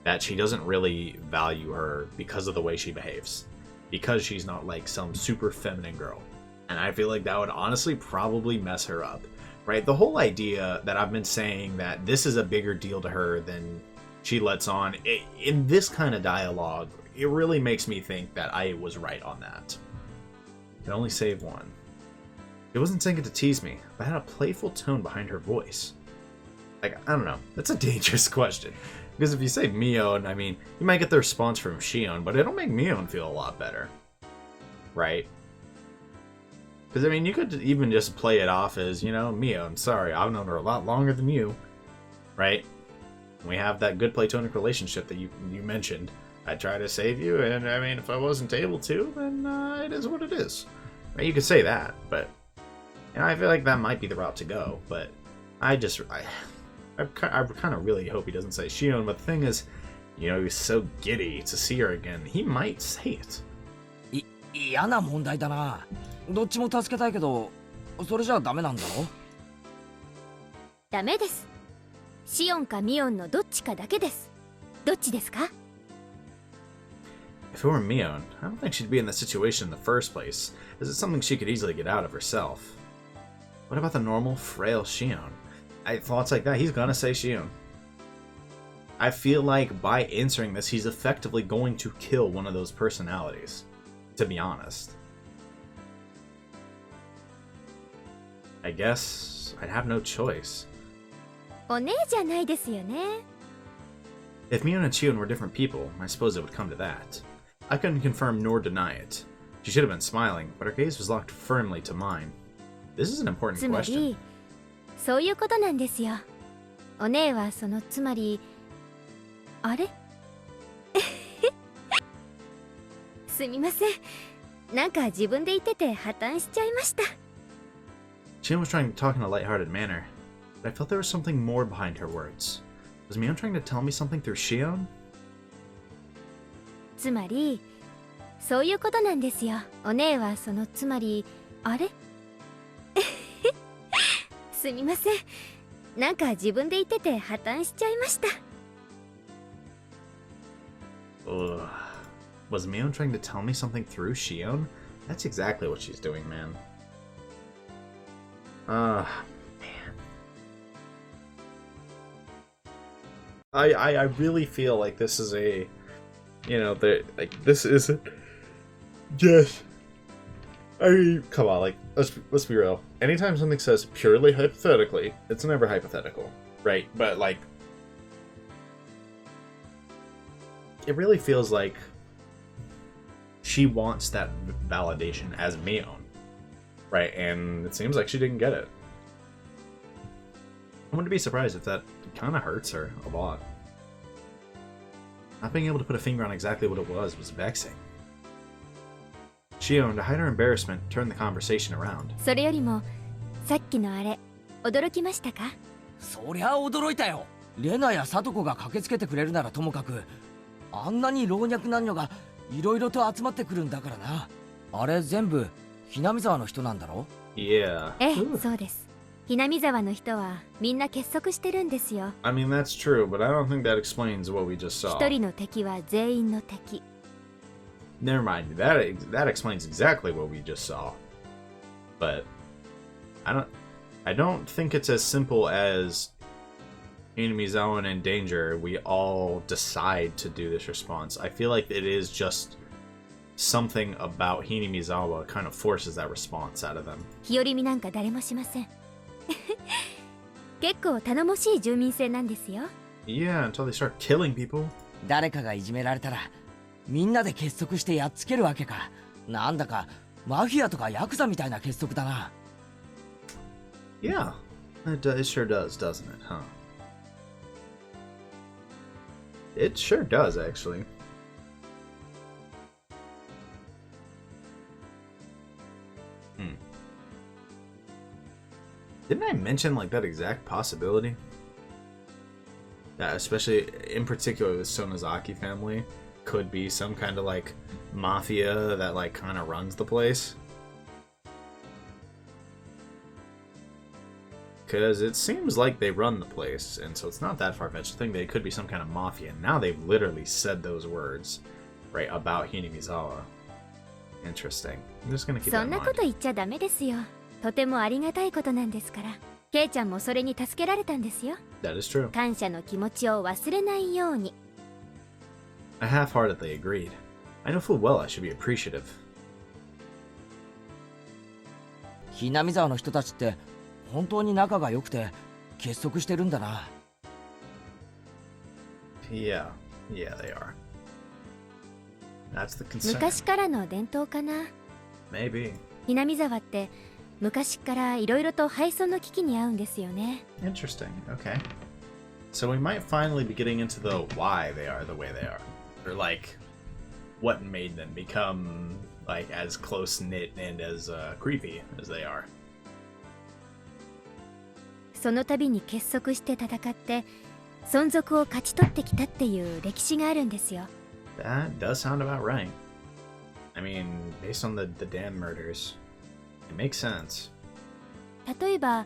that she doesn't really value her because of the way she behaves. Because she's not like some super feminine girl. And I feel like that would honestly probably mess her up, right? The whole idea that I've been saying that this is a bigger deal to her than she lets on, in this kind of dialogue, it really makes me think that I was right on that. Can only save one. She wasn't saying it to tease me, but had a playful tone behind her voice. Like, I don't know. That's a dangerous question. Because if you say Mion, I mean, you might get the response from Shion, but it'll make Mion feel a lot better. Right? Because, I mean, you could even just play it off as, you know, Mion, sorry, I've known her a lot longer than you. Right? We have that good platonic relationship that you mentioned. I try to save you, and, I mean, if I wasn't able to, then it is what it is. Right? You could say that, but, you know, I feel like that might be the route to go, but I kind of really hope he doesn't say Shion, but the thing is, you know, he's so giddy to see her again. He might say it. 嫌な問題だな。どっちも助けたいけど、それじゃダメなんだろ？ダメです。シオンかミオンのどっちかだけです。どっちですか？ If it were Mion, I don't think she'd be in this situation in the first place, as it's something she could easily get out of herself. What about the normal, frail Shion? Thoughts like that, he's gonna say Shion. I feel like by answering this, he's effectively going to kill one of those personalities, to be honest. I guess I'd have no choice. お姉じゃないですよね。 If Mion and Shion were different people, I suppose it would come to that. I couldn't confirm nor deny it. She should have been smiling, but her gaze was locked firmly to mine. This is an important つま question. り、そういうことなんですよ。お姉はそのつまり、あれ？すみません。なんか自分で言ってて破綻しちゃいました。 Shion was trying to talk in a lighthearted manner, but I felt there was something more behind her words. Was Mion trying to tell me something through Shion? つまり、そういうことなんですよ。お姉はそのつまり、あれ？すみません。なんか自分で言ってて破綻しちゃいました。 Ugh. Was Mion trying to tell me something through Shion? That's exactly what she's doing, man. Man. I really feel like this is a, you know, this isn't just. I mean, come on, like, let's be real. Anytime something says purely hypothetically, it's never hypothetical, right? But, like, it really feels like she wants that validation as Mion, right? And it seems like she didn't get it. I wouldn't be surprised if that kind of hurts her a lot. Not being able to put a finger on exactly what it was vexing. Shion, to hide her embarrassment, turned the conversation around. それよりも、さっきのあれ、驚きましたか？そりゃ驚いたよ。レナやサトコが駆けつけてくれるならともかく、あんなに老若男女がいろいろと集まってくるんだからな。あれ全部ひなみ沢の人なんだろ？ Yeah. ええ、そうです。ひなみ沢の人はみんな結束してるんですよ。I mean, that's true, but I don't think that explains what we just saw. 一人の敵は全員の敵。Never mind. That explains exactly what we just saw. But I don't think it's as simple as Hinamizawa in danger. We all decide to do this response. I feel like it is just something about Hinamizawa kind of forces that response out of them. 日和見なんか誰もしません。結構頼もしい住民性なんですよ。Yeah, until they start killing people. 誰かがいじめられたらみんなで結束してやっつけるわけか。なんだかマフィアとかヤクザみたいな結束だな。Yeah, it sure does, doesn't it, huh? It sure does, actually. Didn't I mention, like, that exact possibility? That, especially, in particular, the Sonozaki family could be some kind of, like, mafia that, like, kind of runs the place? Because it seems like they run the place, and so it's not that far-fetched to think they could be some kind of mafia. Now they've literally said those words, right, about Hinamizawa. Interesting. I'm just gonna keep that そ in んな mind. こと言っちゃダメですよ。とてもありがたいことなんですから。ケイちゃんもそれに助けられたんですよ。That is true. 感謝の気持ちを忘れないように。I half-heartedly agreed. I know full well I should be appreciative. ひなみ沢の人たちって本当に仲が良くて結束してるんだな。Yeah, yeah, they are. That's the concern. 昔からの伝統かな。 Maybe. 南沢って昔からいろいろと廃村の危機に遭うんですよね。 Interesting. Okay. So we might finally be getting into the why they are the way they are. Or like what made them become like as close knit and as creepy as they are. その度に結束して戦って存続を勝ち取ってきたっていう歴史があるんですよ。 That does sound about right. I mean, based on the damn murders, it makes sense. 例えば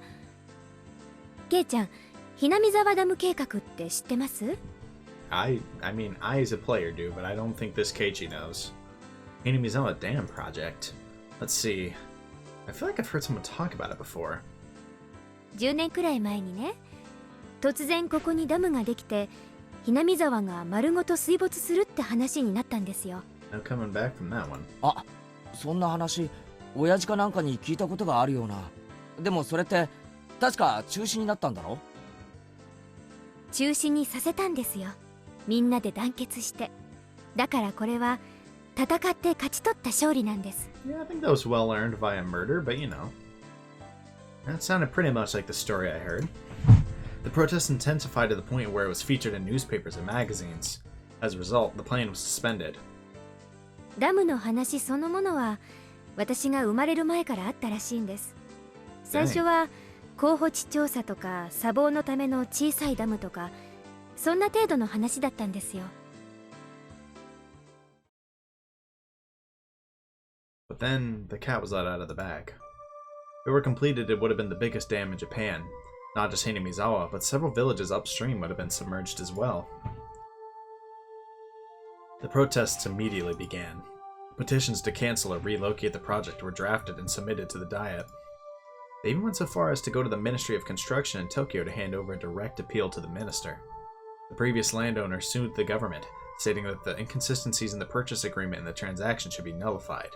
ケイちゃん、Hinamizawaダム計画って知ってます？ I mean, I as a player do, but I don't think this Keiichi knows. Hinamizawa Dam Project. Let's see. I feel like I've heard someone talk about it before. 10年くらい前にね、突然ここにダムができてHinamizawaが丸ごと水没するって話になったんですよ。 No coming back from that one. あ、そんな話親父かなんかに聞いたことがあるような。でもそれって確か中止になったんだろ？中止にさせたんですよ。みんなで団結して。だからこれは戦って勝ち取った勝利なんです。 Yeah, I think that was well earned via murder, but you know. That sounded pretty much like the story I heard. The protests intensified to the point where it was featured in newspapers and magazines. As a result, the plan was suspended. ダムの話そのものは私が生まれる前からあったらしいんです。最初は候補地調査とか砂防のための小さいダムとかそんな程度の話だったんですよ。 But then, the cat was let out of the bag. If it were completed, it would have been the biggest dam in Japan. Not just Hinamizawa, but several villages upstream would have been submerged as well. The protests immediately began. Petitions to cancel or relocate the project were drafted and submitted to the Diet. They even went so far as to go to the Ministry of Construction in Tokyo to hand over a direct appeal to the minister. The previous landowner sued the government, stating that the inconsistencies in the purchase agreement and the transaction should be nullified.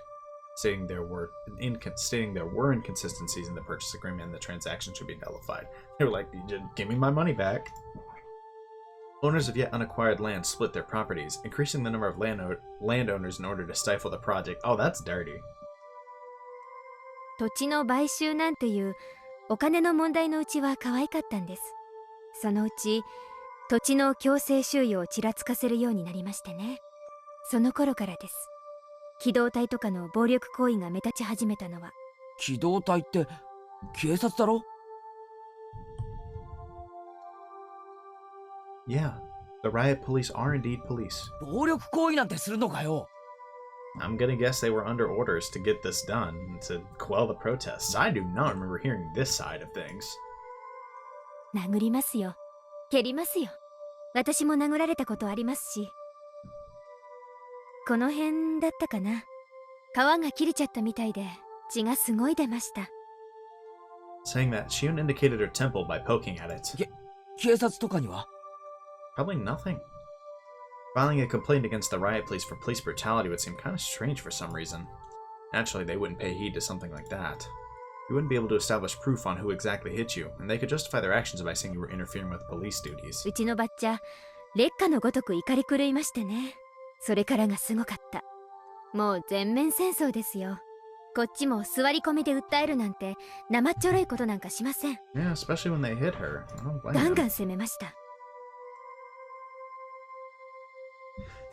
Stating there were inconsistencies in the purchase agreement and the transaction should be nullified. They were like, give me my money back. Owners of yet unacquired land split their properties, increasing the number of landowners in order to stifle the project. Oh, that's dirty. 土地の買収なんていうお金の問題のうちは可愛かったんです。そのうち土地の強制収用をちらつかせるようになりましてね。その頃からです。機動隊とかの暴力行為が目立ち始めたのは。機動隊って警察だろ？ Yeah, the riot police are indeed police. 暴力行為なんてするのかよ。 I'm gonna guess they were under orders to get this done, to quell the protests. I do not remember hearing this side of things. 殴りますよ。蹴りますよ。私も殴られたことありますし。この辺だったかな。皮が切れちゃったみたいで血がすごい出ました。 Saying that, Shion indicated her temple by poking at it. 警察とかには？ Probably nothing. Filing a complaint against the riot police for police brutality would seem kind of strange for some reason. Naturally, they wouldn't pay heed to something like that. You wouldn't be able to establish proof on who exactly hit you, and they could justify their actions by saying you were interfering with police duties. うちのばっちゃ烈火のごとく怒り狂いましてね。それからがすごかった。もう全面戦争ですよ。こっちも座り込みで訴えるなんて生っちょろいことなんかしません。 Yeah, especially when they hit her. I don't blame ガン them. ガン攻めました。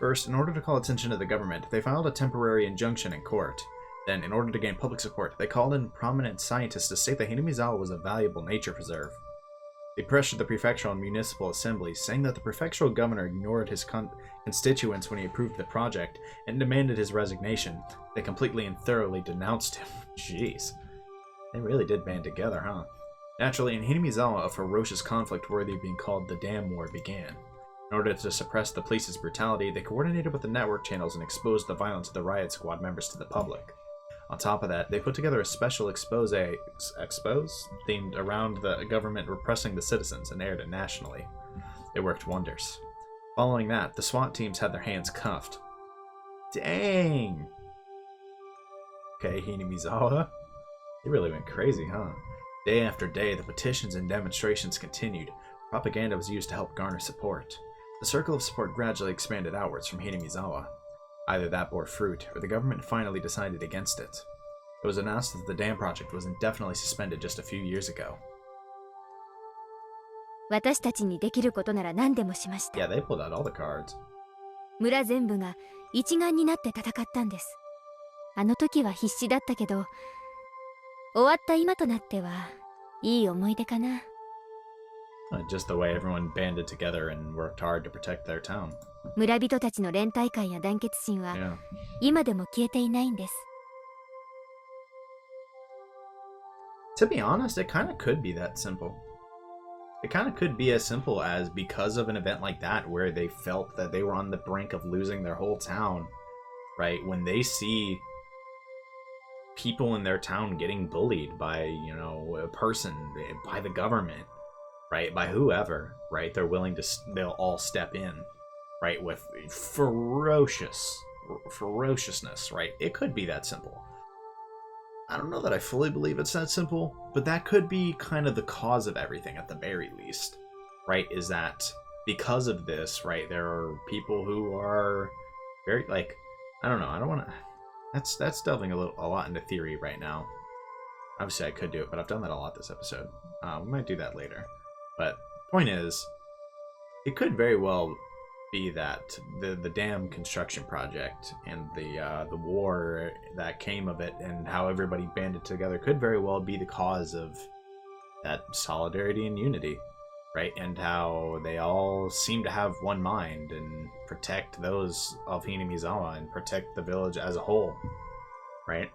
First, in order to call attention to the government, they filed a temporary injunction in court. Then, in order to gain public support, they called in prominent scientists to state that Hinamizawa was a valuable nature preserve. They pressured the prefectural and municipal assemblies, saying that the prefectural governor ignored his constituents when he approved the project and demanded his resignation. They completely and thoroughly denounced him. Jeez. They really did band together, huh? Naturally, in Hinamizawa, a ferocious conflict worthy of being called the Dam War began. In order to suppress the police's brutality, they coordinated with the network channels and exposed the violence of the riot squad members to the public. On top of that, they put together a special expose themed around the government repressing the citizens and aired it nationally. It worked wonders. Following that, the SWAT teams had their hands cuffed. Dang! Okay, Hinamizawa. They really went crazy, huh? Day after day, the petitions and demonstrations continued. Propaganda was used to help garner support. The circle of support gradually expanded outwards from Hinamizawa. Either that bore fruit, or the government finally decided against it. It was announced that the dam project was indefinitely suspended just a few years ago. 私たちにできることなら何でもしました。 Yeah, they pulled out all the cards. 村全部が一丸になって戦ったんです。あの時は必死だったけど、終わった今となってはいい思い出かな。 Just the way everyone banded together and worked hard to protect their town. 村人たちの連帯感や団結心は Yeah. 今でも消えていないんです。 To be honest, it kind of could be that simple. It kind of could be as simple as because of an event like that where they felt that they were on the brink of losing their whole town, right? When they see people in their town getting bullied by, a person, by the government, right? By whoever, right? They'll all step in, right? With ferociousness, right? It could be that simple. I don't know that I fully believe it's that simple, but that could be kind of the cause of everything at the very least, right? Is that because of this, right, there are people who are very, I don't know, I don't want to, that's delving a lot into theory right now. Obviously I could do it, but I've done that a lot this episode. We might do that later. But point is, it could very well be that the dam construction project and the war that came of it and how everybody banded together could very well be the cause of that solidarity and unity, right? And how they all seem to have one mind and protect those of Hinamizawa and protect the village as a whole, right?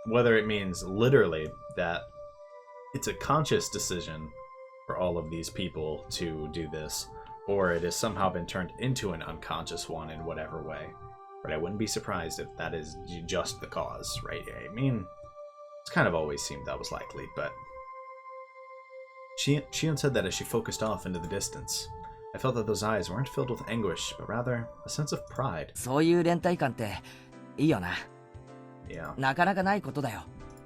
Whether it means literally that it's a conscious decision for all of these people to do this, or it has somehow been turned into an unconscious one in whatever way. But I wouldn't be surprised if that is just the cause, right? I mean, it's kind of always seemed that was likely, but... Shion said that as she focused off into the distance. I felt that those eyes weren't filled with anguish, but rather a sense of pride. そういう連帯感っていいよな。 Yeah. なかなかないことだよ。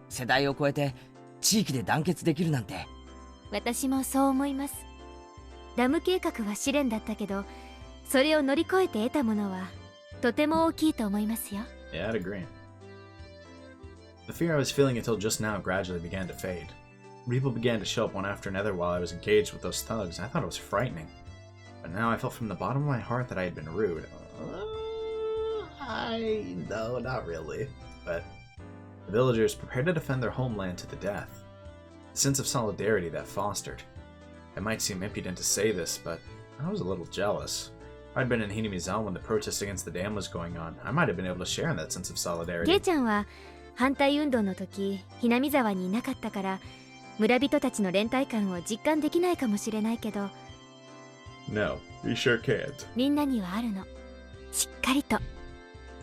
世代を超えて地域で団結できるなんて。 私もそう思います。ダム計画は試練だったけど、それを乗り越えて得たものはとても大きいと思いますよ。 Yeah, I'd agree. The fear I was feeling until just now gradually began to fade. People began to show up one after another while I was engaged with those thugs. I thought it was frightening. But now I felt from the bottom of my heart that I had been rude. No, not really. But the villagers prepared to defend their homeland to the death. The sense of solidarity that fostered. It might seem impudent to say this, but I was a little jealous. If I'd been in Hinamizawa when the protest against the dam was going on, I might have been able to share in that sense of solidarity. ゲイちゃんは反対運動の時、Hinamizawaにいなかったから、村人たちの連帯感を実感できないかもしれないけど、 No, you sure can't. みんなにはあるの。しっかりと。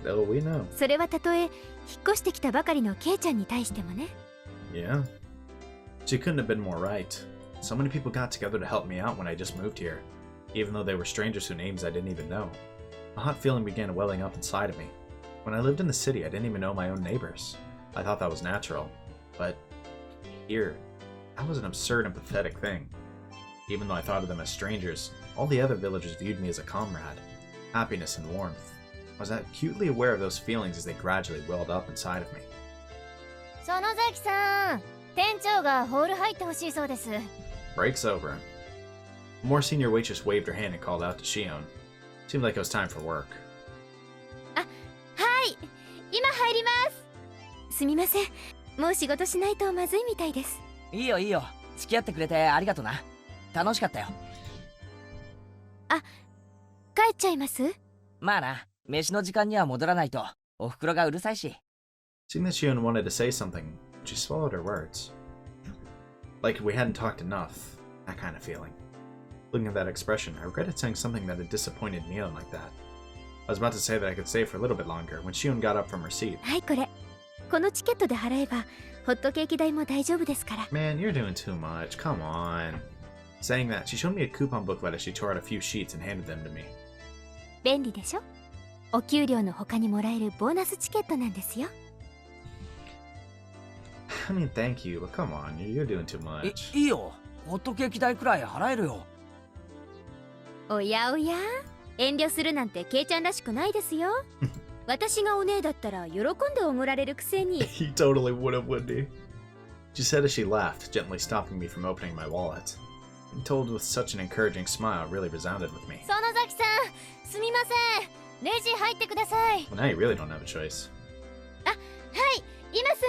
Oh, we know. それはたとえ引っ越してきたばかりのケイちゃんに対してもね。 Yeah. She couldn't have been more right. So many people got together to help me out when I just moved here, even though they were strangers whose names I didn't even know. A hot feeling began welling up inside of me. When I lived in the city, I didn't even know my own neighbors. I thought that was natural. But here, that was an absurd and pathetic thing. Even though I thought of them as strangers, all the other villagers viewed me as a comrade. Happiness and warmth. I was acutely aware of those feelings as they gradually welled up inside of me. 園崎さん、店長がホール入ってほしいそうです。 Break's over. A more senior waitress waved her hand and called out to Shion. Seemed like it was time for work. はい、今入ります。すみません、もう仕事しないとまずいみたいです。いいよいいよ。付き合ってくれてありがとな。楽しかったよ。あ、帰っちゃいます？まあな、飯の時間には戻らないとお袋がうるさいし。 Seeing that Shion wanted to say something, she swallowed her words. Like we hadn't talked enough, that kind of feeling. Looking at that expression, I regretted saying something that had disappointed Mion like that. I was about to say that I could stay for a little bit longer when Shion got up from her seat. はい、これ。このチケットで払えば、ホットケーキ代も大丈夫ですから。 Man, you're doing too much. Come on. Saying that, she showed me a coupon booklet as she tore out a few sheets and handed them to me. 便利でしょ？お給料の他にもらえるボーナスチケットなんですよ。I mean, thank you, but come on, you're doing too much. いいよ。ホットケーキ代くらい払えるよ。おやおや、遠慮するなんてケイちゃんらしくないですよ。私がお姉だったら喜んでおごられるくせに。He totally would have, wouldn't he? She said as she laughed, gently stopping me from opening my wallet. And told with such an encouraging smile really resounded with me. 園崎さん、すみません。レジ入ってください。Well, now you really don't have a choice. あ、はい、今す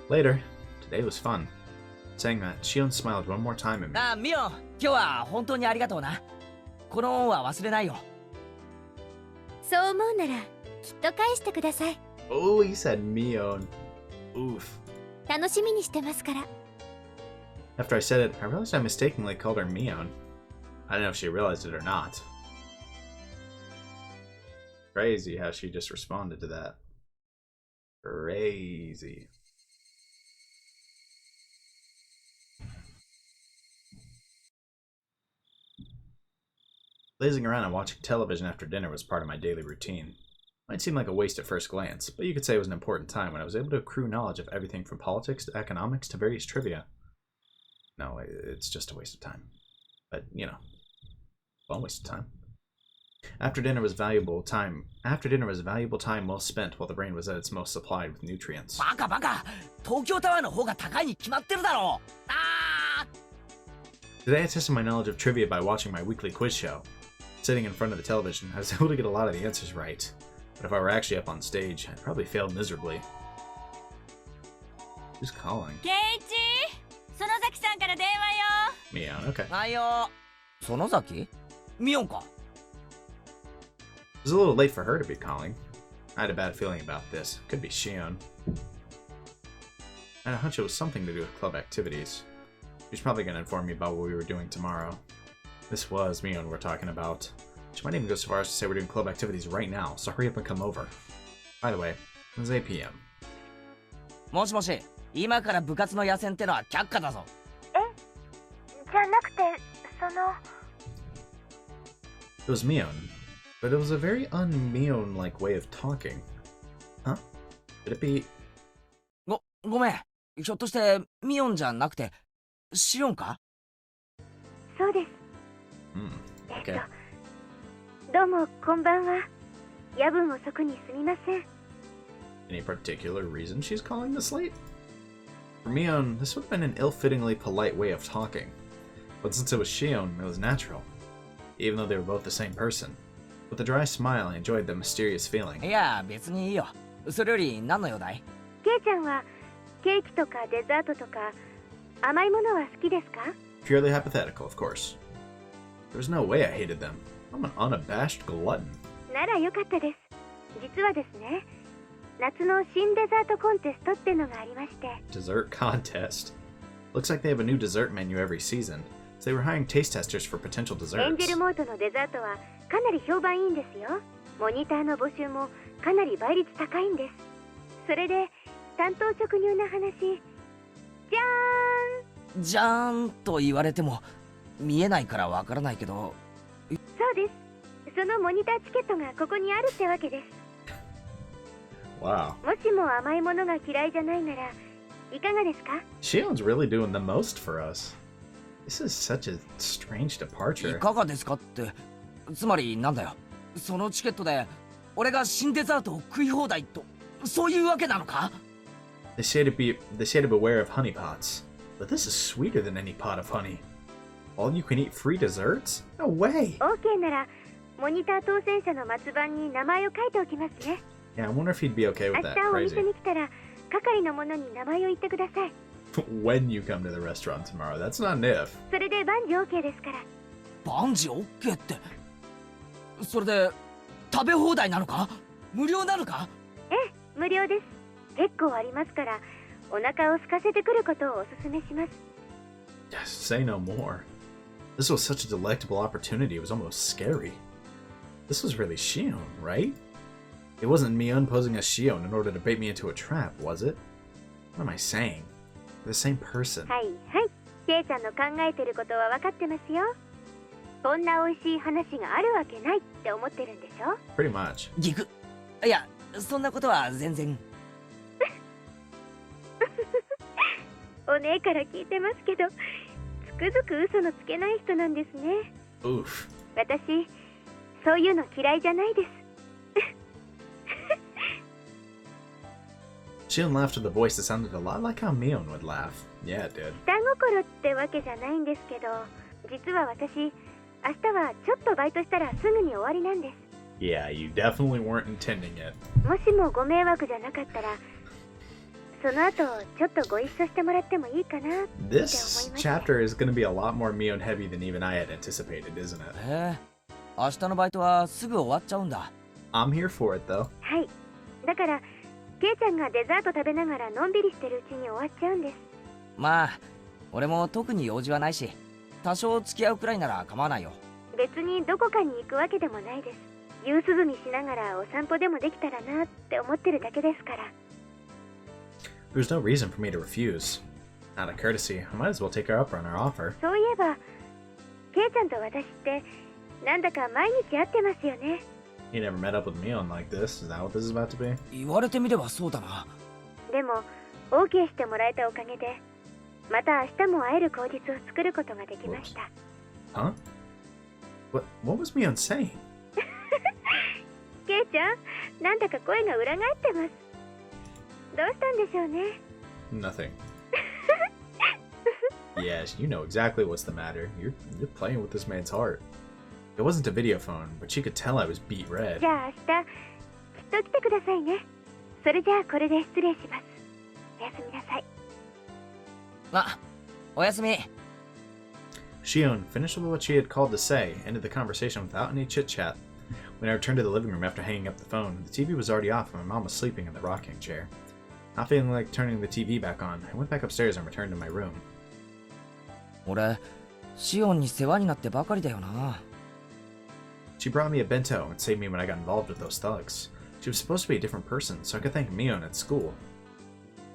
ぐ。 Later, today was fun. Saying that, Shion smiled one more time at me. あ、ミオン、今日は本当にありがとうな。この恩は忘れないよ。そう思うなら、きっと返してください。Oh, he said Mion. Oof. 楽しみにしてますから。 After I said it, I realized I mistakenly called her Mion. I don't know if she realized it or not. Crazy how she just responded to that. Crazy. Lazing around and watching television after dinner was part of my daily routine. Might seem like a waste at first glance, but you could say it was an important time when I was able to accrue knowledge of everything from politics to economics to various trivia. No, it's just a waste of time. But, you know, one waste of time. After dinner was valuable time well spent while the brain was at its most supplied with nutrients. バカバカ、東京タワーの方が高いに決まってるだろう。あー Today I tested my knowledge of trivia by watching my weekly quiz show. Sitting in front of the television, I was able to get a lot of the answers right. But if I were actually up on stage, I'd probably fail miserably. Who's calling? ケイチ、園崎さんから電話よ。 Mion, okay. はいよ。園崎？ミオンか。It was a little late for her to be calling. I had a bad feeling about this. Could be Shion. I had a hunch it was something to do with club activities. She's probably going to inform me about what we were doing tomorrow. This was Mion we're talking about. She might even go so far as to say we're doing club activities right now, so hurry up and come over. By the way, it was 8 p.m. もしもし、今から部活の野戦ってのは却下だぞ。じゃなくて、It was Mion, but it was a very un-Mion-like way of talking. Huh? Could it be... ごめん。ひょっとしてミオンじゃなくてシオンか？そうです。Okay. どうもこんばんは。夜分遅くにすみません。 Any particular reason she's calling this late? For Mion, this would have been an ill-fittingly polite way of talking. But since it was Shion, it was natural. Even though they were both the same person. With a dry smile, I enjoyed the mysterious feeling. いや、別にいいよ。それより何の用だい？ケイちゃんはケーキとかデザートとか甘いものは好きですか？ Purely hypothetical, of course. There's no way I hated them. I'm an unabashed glutton. ならよかったです。実はですね、夏の新デザートコンテストってのがありまして。 Dessert contest. Looks like they have a new dessert menu every season. So they were hiring taste testers for potential エン desserts. ジェルモートのデザートはかなり評判いいんですよ。モニターの募集もかなり倍率高いんです。それで担当直入な話。じゃーん。じゃーんと言われても見えないからわからないけど。そうです。そのモニターチケットがここにあるってわけです。 Wow. もしも甘いものが嫌いじゃないならいかがですか？ Shion's really doing the most for us. This is such a strange い departure. かがですかって、つまりなんだよ。そのチケットで俺が新デザートを食い放題と、そういうわけなのか？ They say to beware of honey pots. But this is sweeter than any pot of honey. All you can eat free desserts? No way! OK ならモニター当選者の末番に名前を書いておきますね。 Yeah, I wonder if he'd be okay 明 with 日 that. お店 Crazy. に来たら係の者に名前を言ってください。When you come to the restaurant tomorrow. That's not an if. それで万事 OK ですから。万事 OK って。それで食べ放題なのか？無料なのか？ええ、無料です。結構ありますからお腹を空かせてくることをお勧めします。 Yes, say no more. This was such a delectable opportunity, it was almost scary. This was really Shion, right? It wasn't Mion posing as Shion in order to bait me into a trap, was it? What am I saying? They're the same person. はいはい。ケイちゃんの考えてることは分かってますよ。こんな美味しい話があるわけないって思ってるんでしょ？ Pretty much. ギク。いや、そんなことは全然。お姉から聞いてますけど、つくづく嘘のつけない人なんですね。Oof. 私、そういうの嫌いじゃないです。Shion laughed with a voice that sounded a lot like how Mion would laugh. Yeah, it did. 下心ってわけじゃないんですけど、実は私、明日はちょっとバイトしたらすぐに終わりなんです。Yeah, you definitely weren't intending it. もしもご迷惑じゃなかったら、その後ちょっとご一緒してもらってもいいかなって思いま This す。chapter is going to be a lot more Mion heavy than even I had anticipated, isn't it? へえ、明日のバイトはすぐ終わっちゃうんだ。I'm here for it, though. はい。だから、ケイちゃんがデザート食べながらのんびりしてるうちに終わっちゃうんです。まあ、俺も特に用事はないし、多少付き合うくらいなら構わないよ。別にどこかに行くわけでもないです。夕涼みしながらお散歩でもできたらなって思ってるだけですから。There's no reason for me to refuse. Out of courtesy, I might as well take her up on her offer. そういえば、ケイちゃんと私ってなんだか毎日会ってますよね。You never met up with Mion like this. Is that what this is about to be? 言われてみればそうだな。でも OK してもらえたおかげで、また明日も会える口実を作ることができました。Huh? What was Mion saying? ケイちゃん、なんだか声が裏返ってます。どうしたんでしょうね。Nothing. Yes, you know exactly what's the matter. You're playing with this man's heart. It wasn't a video phone, but she could tell I was beat red. じゃあ明日、きっと来てくださいね。それじゃあこれで失礼します。おやすみなさい。あ、おやすみ。Shion finished with what she had called to say, ended the conversation without any chit-chat. When I returned to the living room after hanging up the phone, the TV was already off and my mom was sleeping in the rocking chair. Not feeling like turning the TV back on, I went back upstairs and returned to my room. 俺、シオンに世話になってばかりだよな。She brought me a bento and saved me when I got involved with those thugs. She was supposed to be a different person, so I could thank Mion at school.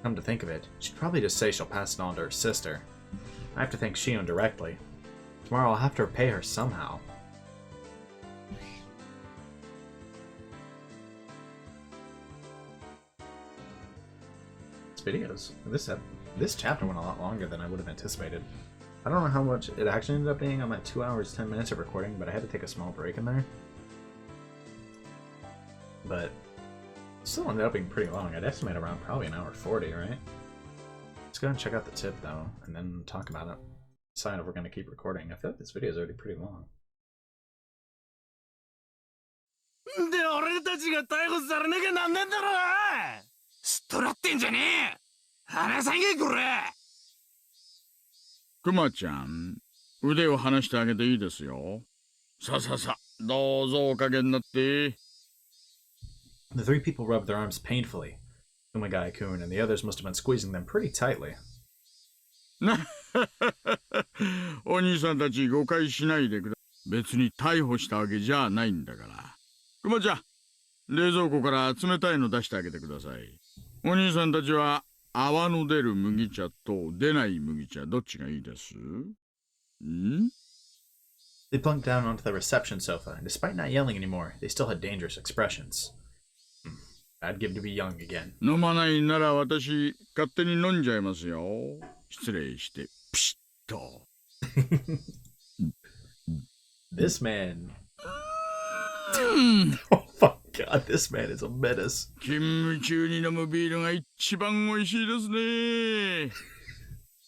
Come to think of it, she'd probably just say she'll pass it on to her sister. I have to thank Shion directly. Tomorrow I'll have to repay her somehow. This chapter went a lot longer than I would have anticipated. I don't know how much it actually ended up being on my 2 hours 10 minutes of recording, but I had to take a small break in there. But it still ended up being pretty long. I'd estimate around probably an hour 40, right? Let's go ahead and check out the tip though, and then talk about it. Decide if we're going to keep recording. I feel like this video is already pretty long. で俺たちが逮捕されなきゃなんねんだろうな。すっとらってんじゃねえ。話さんけこれ。クマちゃん、腕を離してあげていいですよ。さあさあさあ、どうぞおかげになって。The three people rubbed their arms painfully. Kumagai-kun and the others must have been squeezing them pretty tightly. お兄さんたち誤解しないでください。別に逮捕したわけじゃないんだから。クマちゃん、冷蔵庫から冷たいの出してあげてください。お兄さんたちは泡の出る麦茶と出ない麦茶どっちがいいです？ん？ They plunked down onto the reception sofa, and despite not yelling anymore, they still had dangerous expressions. I'd give to be young again. 飲まないなら私勝手に飲んじゃいますよ。失礼してピシッと。This man. Oh my god, this man is a menace. 勤務中に飲むビールが一番美味しいですね。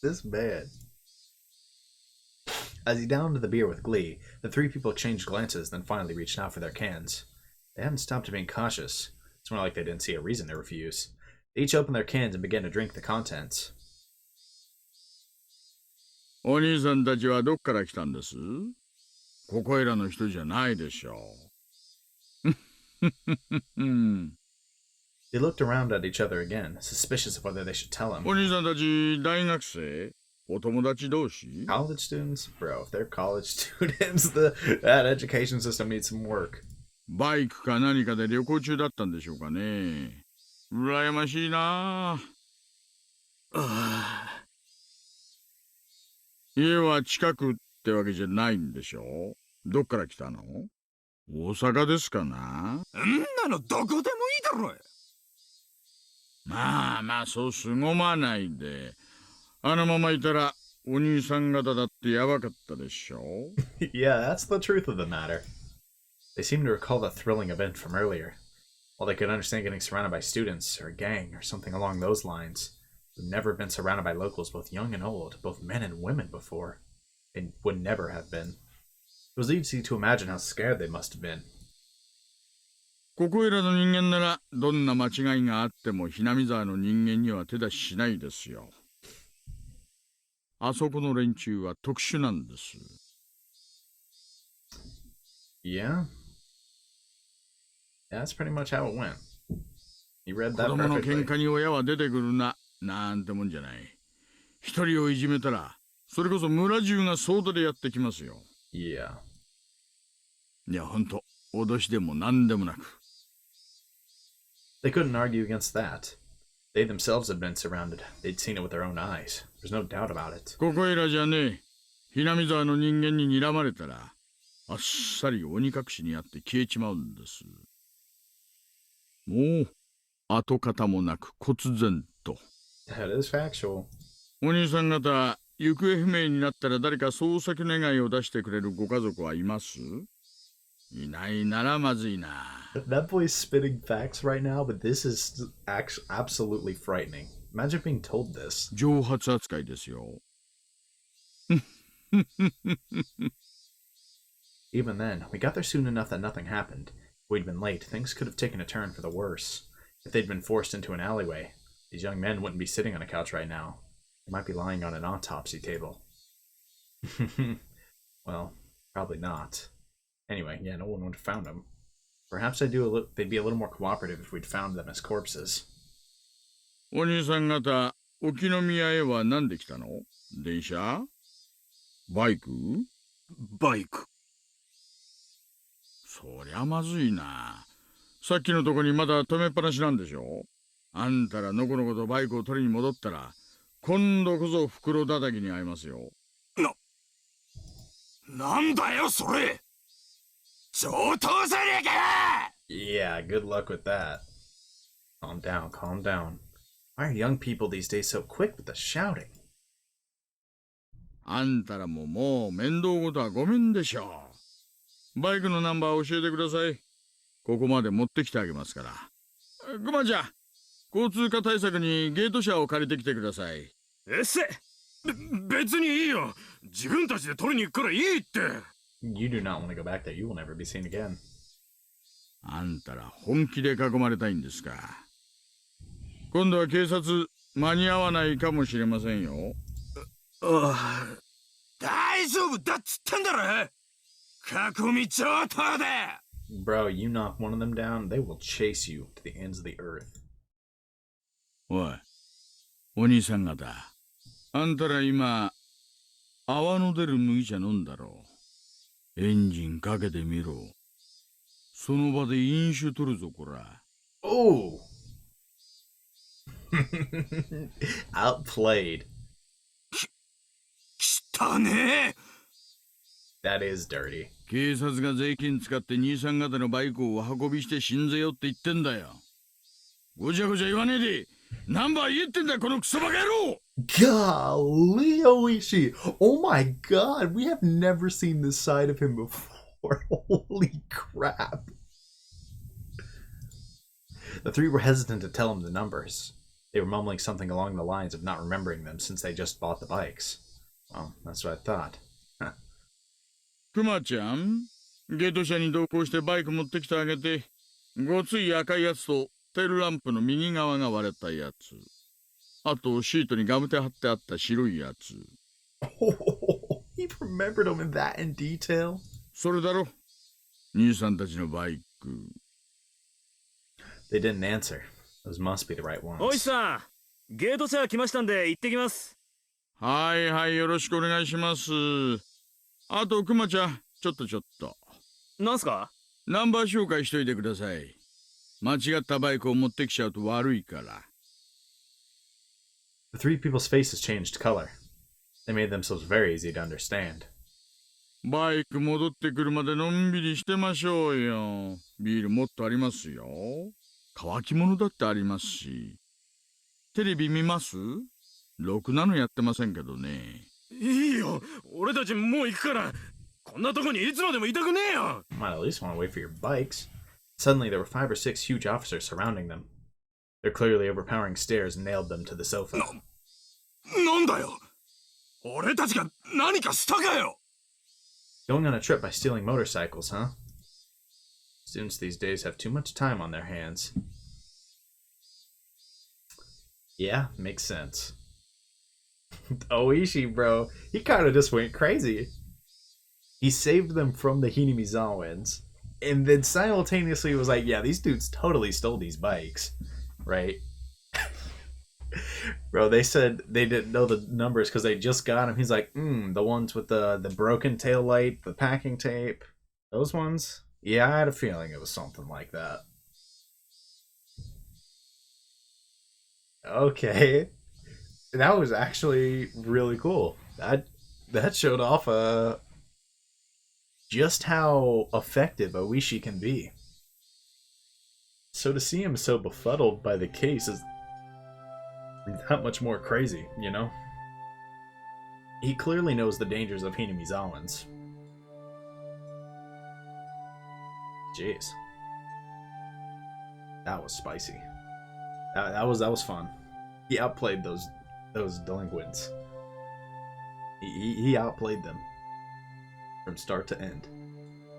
This man. As he downed the beer with glee, the three people exchanged glances, then finally reached out for their cans. They hadn't stopped being cautious. It's more like they didn't see a reason to refuse. They each opened their cans and began to drink the contents. お兄さんたちはどっから来たんです？ここいらの人じゃないでしょう。They looked around at each other again, suspicious of whether they should tell him. お兄さんたち大学生？お友達同士？ College students? Bro, if they're college students, that education system needs some work. バイクか何かで旅行中だったんでしょうかね。羨ましいなあ。家は近くってわけじゃないんでしょ？どっから来たの？大阪ですかな？んなのどこでもいいだろう。まあまあそう凄まないで。あのままいたらお兄さん方だってやばかったでしょ。Yeah, that's the truth of the matter. They seem to recall the thrilling event from earlier. While they could understand getting surrounded by students, or a gang, or something along those lines, they've never been surrounded by locals, both young and old, both men and women before. They would never have been. It was easy to imagine how scared they must have been. ここいらの人間ならどんな間違いがあってもひなみ沢の人間には手出ししないですよ。あそこの連中は特殊なんです。Yeah? That's pretty much how it went. You read 子 that 供の perfectly. 喧嘩に親は出てくるな、なんてもんじゃない。一人をいじめたら、それこそ村中が総出でやってきますよ。Yeah. いや、ほんと、脅しでもなんでもなく。They couldn't argue against that. They themselves had been surrounded. They'd seen it with their own eyes. There's no doubt about it. ここいらじゃねえ。ひなみ沢の人間に睨まれたら、あっさり鬼隠しにあって消えちまうんです。もう、跡形もなく忽然と。That is factual. お兄さん方、行方不明になったら誰か捜索願いを出してくれるご家族はいます？いないならまずいな。That boy's spitting facts right now, but this is absolutely frightening. Imagine being told this. 蒸発扱いですよ。Even then, we got there soon enough that nothing happened. If we'd been late, things could have taken a turn for the worse. If they'd been forced into an alleyway, these young men wouldn't be sitting on a couch right now. They might be lying on an autopsy table. Well, probably not. Anyway, yeah, no one would have found them. Perhaps they'd be a little more cooperative if we'd found them as corpses. お兄さん方、沖宮へは何で来たの？電車？バイク？バイク。そりゃまずいな。さっきのとこにまだ止めっぱなしなんでしょ？あんたらのこのことバイクを取りに戻ったら、今度こそ袋叩きに会いますよ。なんだよそれ。上等じゃねえか。 Yeah, good luck with that. Calm down, calm down. Why are young people these days so quick with the shouting? あんたらももう面倒ごとはごめんでしょう。バイクのナンバー教えてください。ここまで持ってきてあげますから。クマちゃん、交通課対策にゲート車を借りてきてください。別にいいよ。自分たちで取りに行くからいいって。You do not want to go back there. You will never be seen again. あんたら本気で囲まれたいんですか。今度は警察間に合わないかもしれませんよ。大丈夫だっつったんだろ。囲み上等で。Bro, you knock one of them down, they will chase you to the ends of the earth. おい、お兄さん方、あんたら今泡の出る麦茶飲んだろ。エンジンかけてみろ。その場で飲酒取るぞ、こら。Oh! Outplayed. 汚ねえ。 That is dirty. 警察が税金使って兄さん方のバイクを運びして死んぜよって言ってんだよ。ごちゃごちゃ言わねえで、ナンバー言えってんだよ、このクソバカ野郎。 Golly, Oishi! Oh my god, we have never seen this side of him before. Holy crap. The three were hesitant to tell him the numbers. They were mumbling something along the lines of not remembering them since they just bought the bikes. Well, that's what I thought. クマちゃん、ゲート車に同行してバイク持ってきてあげて。ごつい赤いやつとテールランプの右側が割れたやつ。あとシートにガムテ貼ってあった白いやつ。Oh, he remembered them in that in detail. それだろ、兄さんたちのバイク。They didn't answer. Those must be the right ones. おいさん、ゲート車来ましたんで行ってきます。はいはい、よろしくお願いします。あとクマちゃん、ちょっと。なんすか？ナンバー紹介しといてください。間違ったバイクを持ってきちゃうと悪いから。The three people's faces changed color. They made themselves very easy to understand. バイク戻ってくるまでのんびりしてましょうよ。ビールもっとありますよ。乾き物だってありますし。テレビ見ます？ろくなのやってませんけどね。いいよ、俺たちもう行くから。こんなとこにいつまでもいたくねえよ。Might at least want to wait for your bikes. Suddenly, there were 5 or 6 huge officers surrounding them. Their clearly overpowering stares nailed them to the sofa. なんだよ。俺たちが何かしたかよ。Going on a trip by stealing motorcycles, huh? Students these days have too much time on their hands. Yeah, makes sense. Oishi, bro, he kind of just went crazy. He saved them from the Hinamizawans, and then simultaneously was like, yeah, these dudes totally stole these bikes, right? Bro, they said they didn't know the numbers because they just got them. He's like, the ones with the broken tail light, the packing tape, those ones? Yeah, I had a feeling it was something like that. Okay. That was actually really cool. That showed off just how effective Oishi can be. So to see him so befuddled by the case is that much more crazy, you know? He clearly knows the dangers of Hinamizawans. Jeez. That was spicy. That was fun. He outplayed those delinquents. He outplayed them from start to end.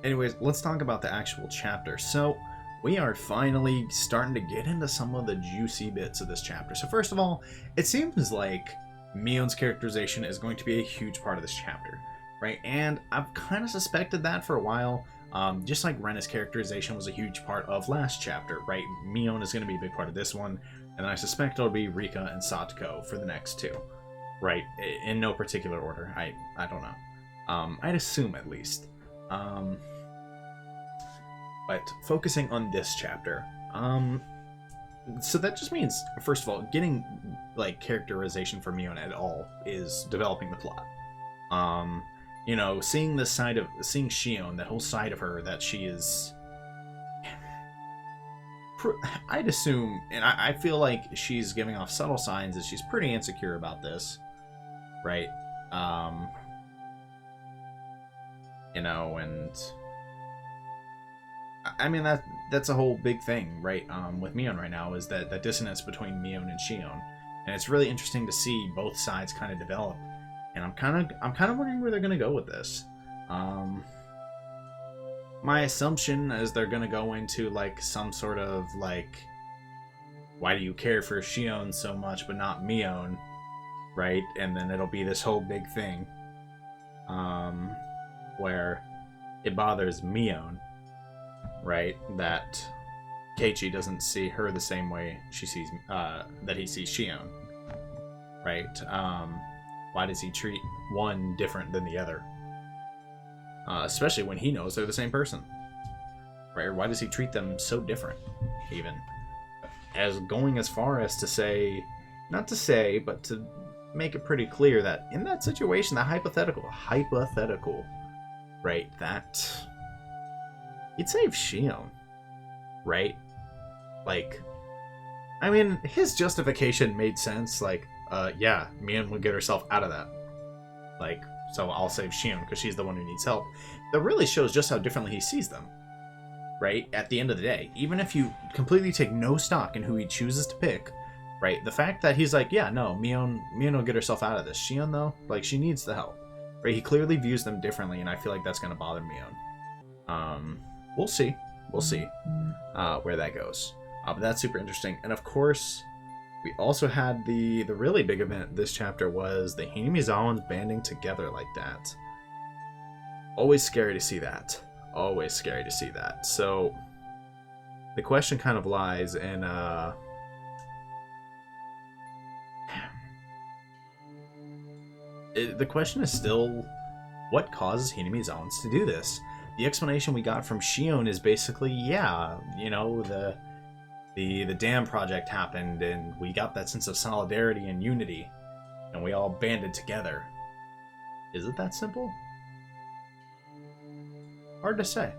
Anyways, let's talk about the actual chapter. So, we are finally starting to get into some of the juicy bits of this chapter. So first of all, it seems like Mion's characterization is going to be a huge part of this chapter, right? And I've kind of suspected that for a while. Just like Rena's characterization was a huge part of last chapter, right? Mion is going to be a big part of this one, and I suspect it'll be Rika and Satoko for the next two, right? In no particular order. I don't know. I'd assume at least. But focusing on this chapter, so that just means, first of all, getting like characterization for Mion at all is developing the plot. You know, seeing Shion, that whole side of her that she is, I'd assume, and I feel like she's giving off subtle signs that she's pretty insecure about this, right? You know, and I mean that's a whole big thing, right? With Mion right now is that dissonance between Mion and Shion, and it's really interesting to see both sides kind of develop. And I'm kind of wondering where they're gonna go with this. My assumption is they're gonna go into like some sort of like, why do you care for Shion so much but not Mion, right? And then it'll be this whole big thing, where it bothers Mion, right? That Keiichi doesn't see her the same way she sees that he sees Shion, right? Why does he treat one different than the other? Especially when he knows they're the same person, right? Or why does he treat them so different, even? As going as far as to say, not to say, but to make it pretty clear that in that situation, that hypothetical, right, that he'd save Shion, right? Like, I mean, his justification made sense, like, yeah, Mion would get herself out of that. Like, so I'll save Shion because she's the one who needs help. That really shows just how differently he sees them, right? At the end of the day, even if you completely take no stock in who he chooses to pick, right? The fact that he's like, yeah, no, Mion will get herself out of this. Shion, though, like, she needs the help, right? He clearly views them differently, and I feel like that's going to bother Mion. We'll see where that goes. But that's super interesting. And of course, we also had the really big event this chapter was the Hinamizawans banding together like that. Always scary to see that. Always scary to see that. So the question kind of lies in the question is still, what causes Hinamizawans to do this? The explanation we got from Shion is basically, yeah, you know, the dam project happened and we got that sense of solidarity and unity and we all banded together. Is it that simple? Hard to say.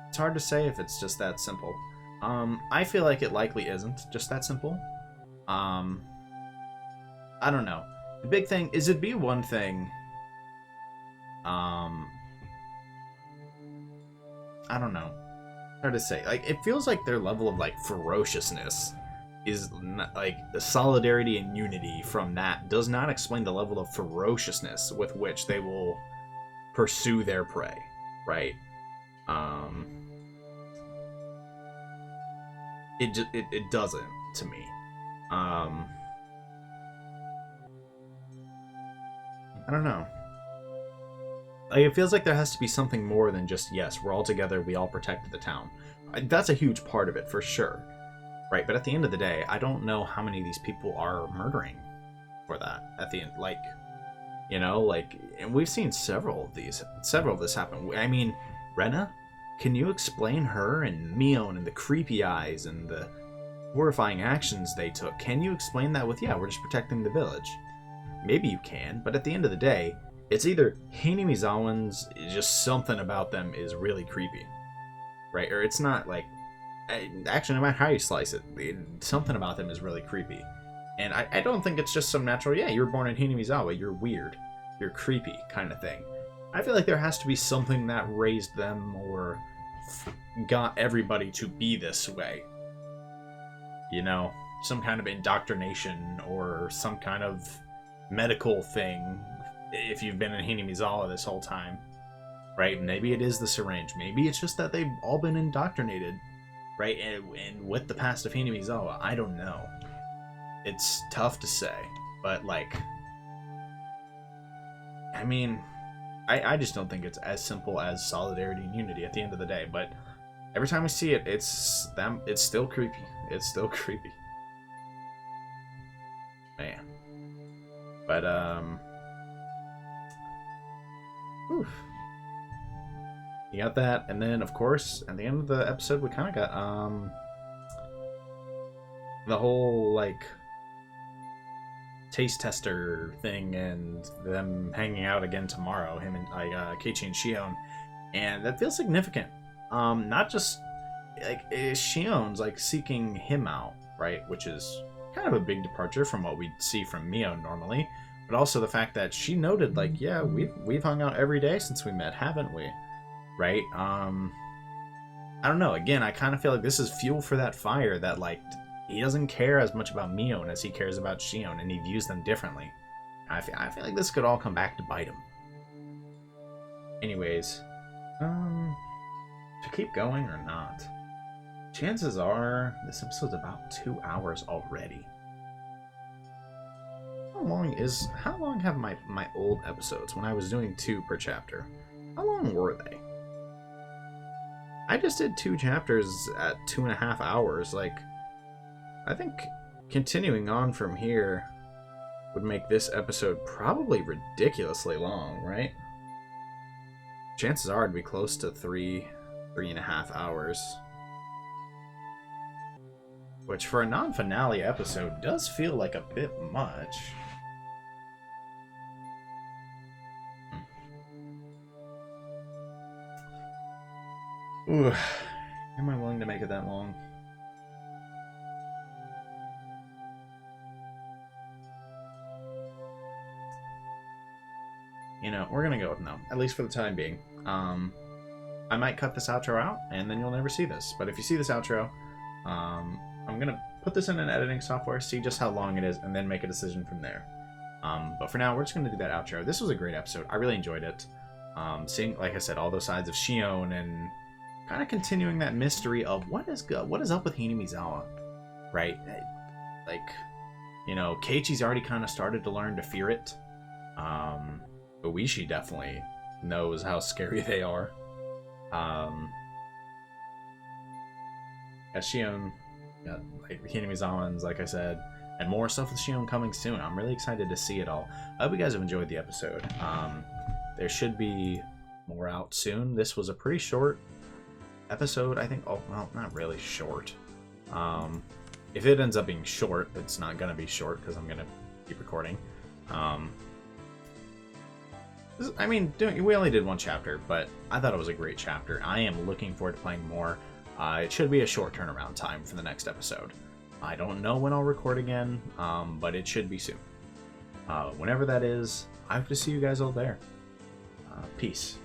It's hard to say if it's just that simple. I feel like it likely isn't just that simple. I don't know. The big thing is it'd be one thing. I don't know. Hard to say. Like, it feels like their level of like ferociousness is not, like, the solidarity and unity from that does not explain the level of ferociousness with which they will pursue their prey, right? It doesn't to me. I don't know. Like, it feels like there has to be something more than just, yes, we're all together, we all protected the town. That's a huge part of it, for sure. Right, but at the end of the day, I don't know how many of these people are murdering for that. At the end, like, you know, like, and we've seen several of this happen. I mean, Rena, can you explain her and Mion and the creepy eyes and the horrifying actions they took? Can you explain that with, yeah, we're just protecting the village? Maybe you can, but at the end of the day, it's either Hinamizawans, just something about them is really creepy, right? Or it's not like, actually, no matter how you slice it, something about them is really creepy. And I don't think it's just some natural, yeah, you were born in Hinamizawa, you're weird, you're creepy kind of thing. I feel like there has to be something that raised them or got everybody to be this way. You know, some kind of indoctrination or some kind of medical thing if you've been in Hinamizawa this whole time, right? Maybe it is the syringe. Maybe it's just that they've all been indoctrinated, right? And with the past of Hinamizawa, I don't know. It's tough to say, but like, I mean, I just don't think it's as simple as solidarity and unity at the end of the day. But every time we see it, it's still creepy. It's still creepy, man. But oof. You got that, and then of course at the end of the episode we kind of got the whole like taste tester thing and them hanging out again tomorrow, him and Keiichi and Shion, and that feels significant. Not just like Shion's like seeking him out, right, which is kind of a big departure from what we see from Mio normally, but also the fact that she noted like, yeah, we've hung out every day since we met, haven't we? Right? I don't know. Again, I kind of feel like this is fuel for that fire that, like, he doesn't care as much about Mion as he cares about Shion, and he views them differently. I feel like this could all come back to bite him. Anyways, to keep going or not? Chances are this episode's about 2 hours already. How long have my old episodes, when I was doing 2 per chapter, how long were they? I just did 2 chapters at 2.5 hours. Like, I think continuing on from here would make this episode probably ridiculously long, right? Chances are it'd be close to 3.5 hours. Which for a non-finale episode does feel like a bit much. Ooh, am I willing to make it that long? You know, we're gonna go with no, at least for the time being. I might cut this outro out, and then you'll never see this. But if you see this outro, I'm gonna put this in an editing software, see just how long it is, and then make a decision from there. But for now, we're just gonna do that outro. This was a great episode. I really enjoyed it. Seeing, like I said, all those sides of Shion and kind of continuing that mystery of what is up with Hinamizawa, right? Like, you know, Keiichi's already kind of started to learn to fear it. Oishi definitely knows how scary they are. As Shion, got like Hinamizawans, like I said, and more stuff with Shion coming soon. I'm really excited to see it all. I hope you guys have enjoyed the episode. There should be more out soon. This was a pretty short episode, I think. Oh, well, not really short. If it ends up being short, it's not gonna be short because I'm gonna keep recording. I mean, we only did 1 chapter, but I thought it was a great chapter. I am looking forward to playing more. It should be a short turnaround time for the next episode. I don't know when I'll record again, but it should be soon. Whenever that is, I hope to see you guys all there. Peace.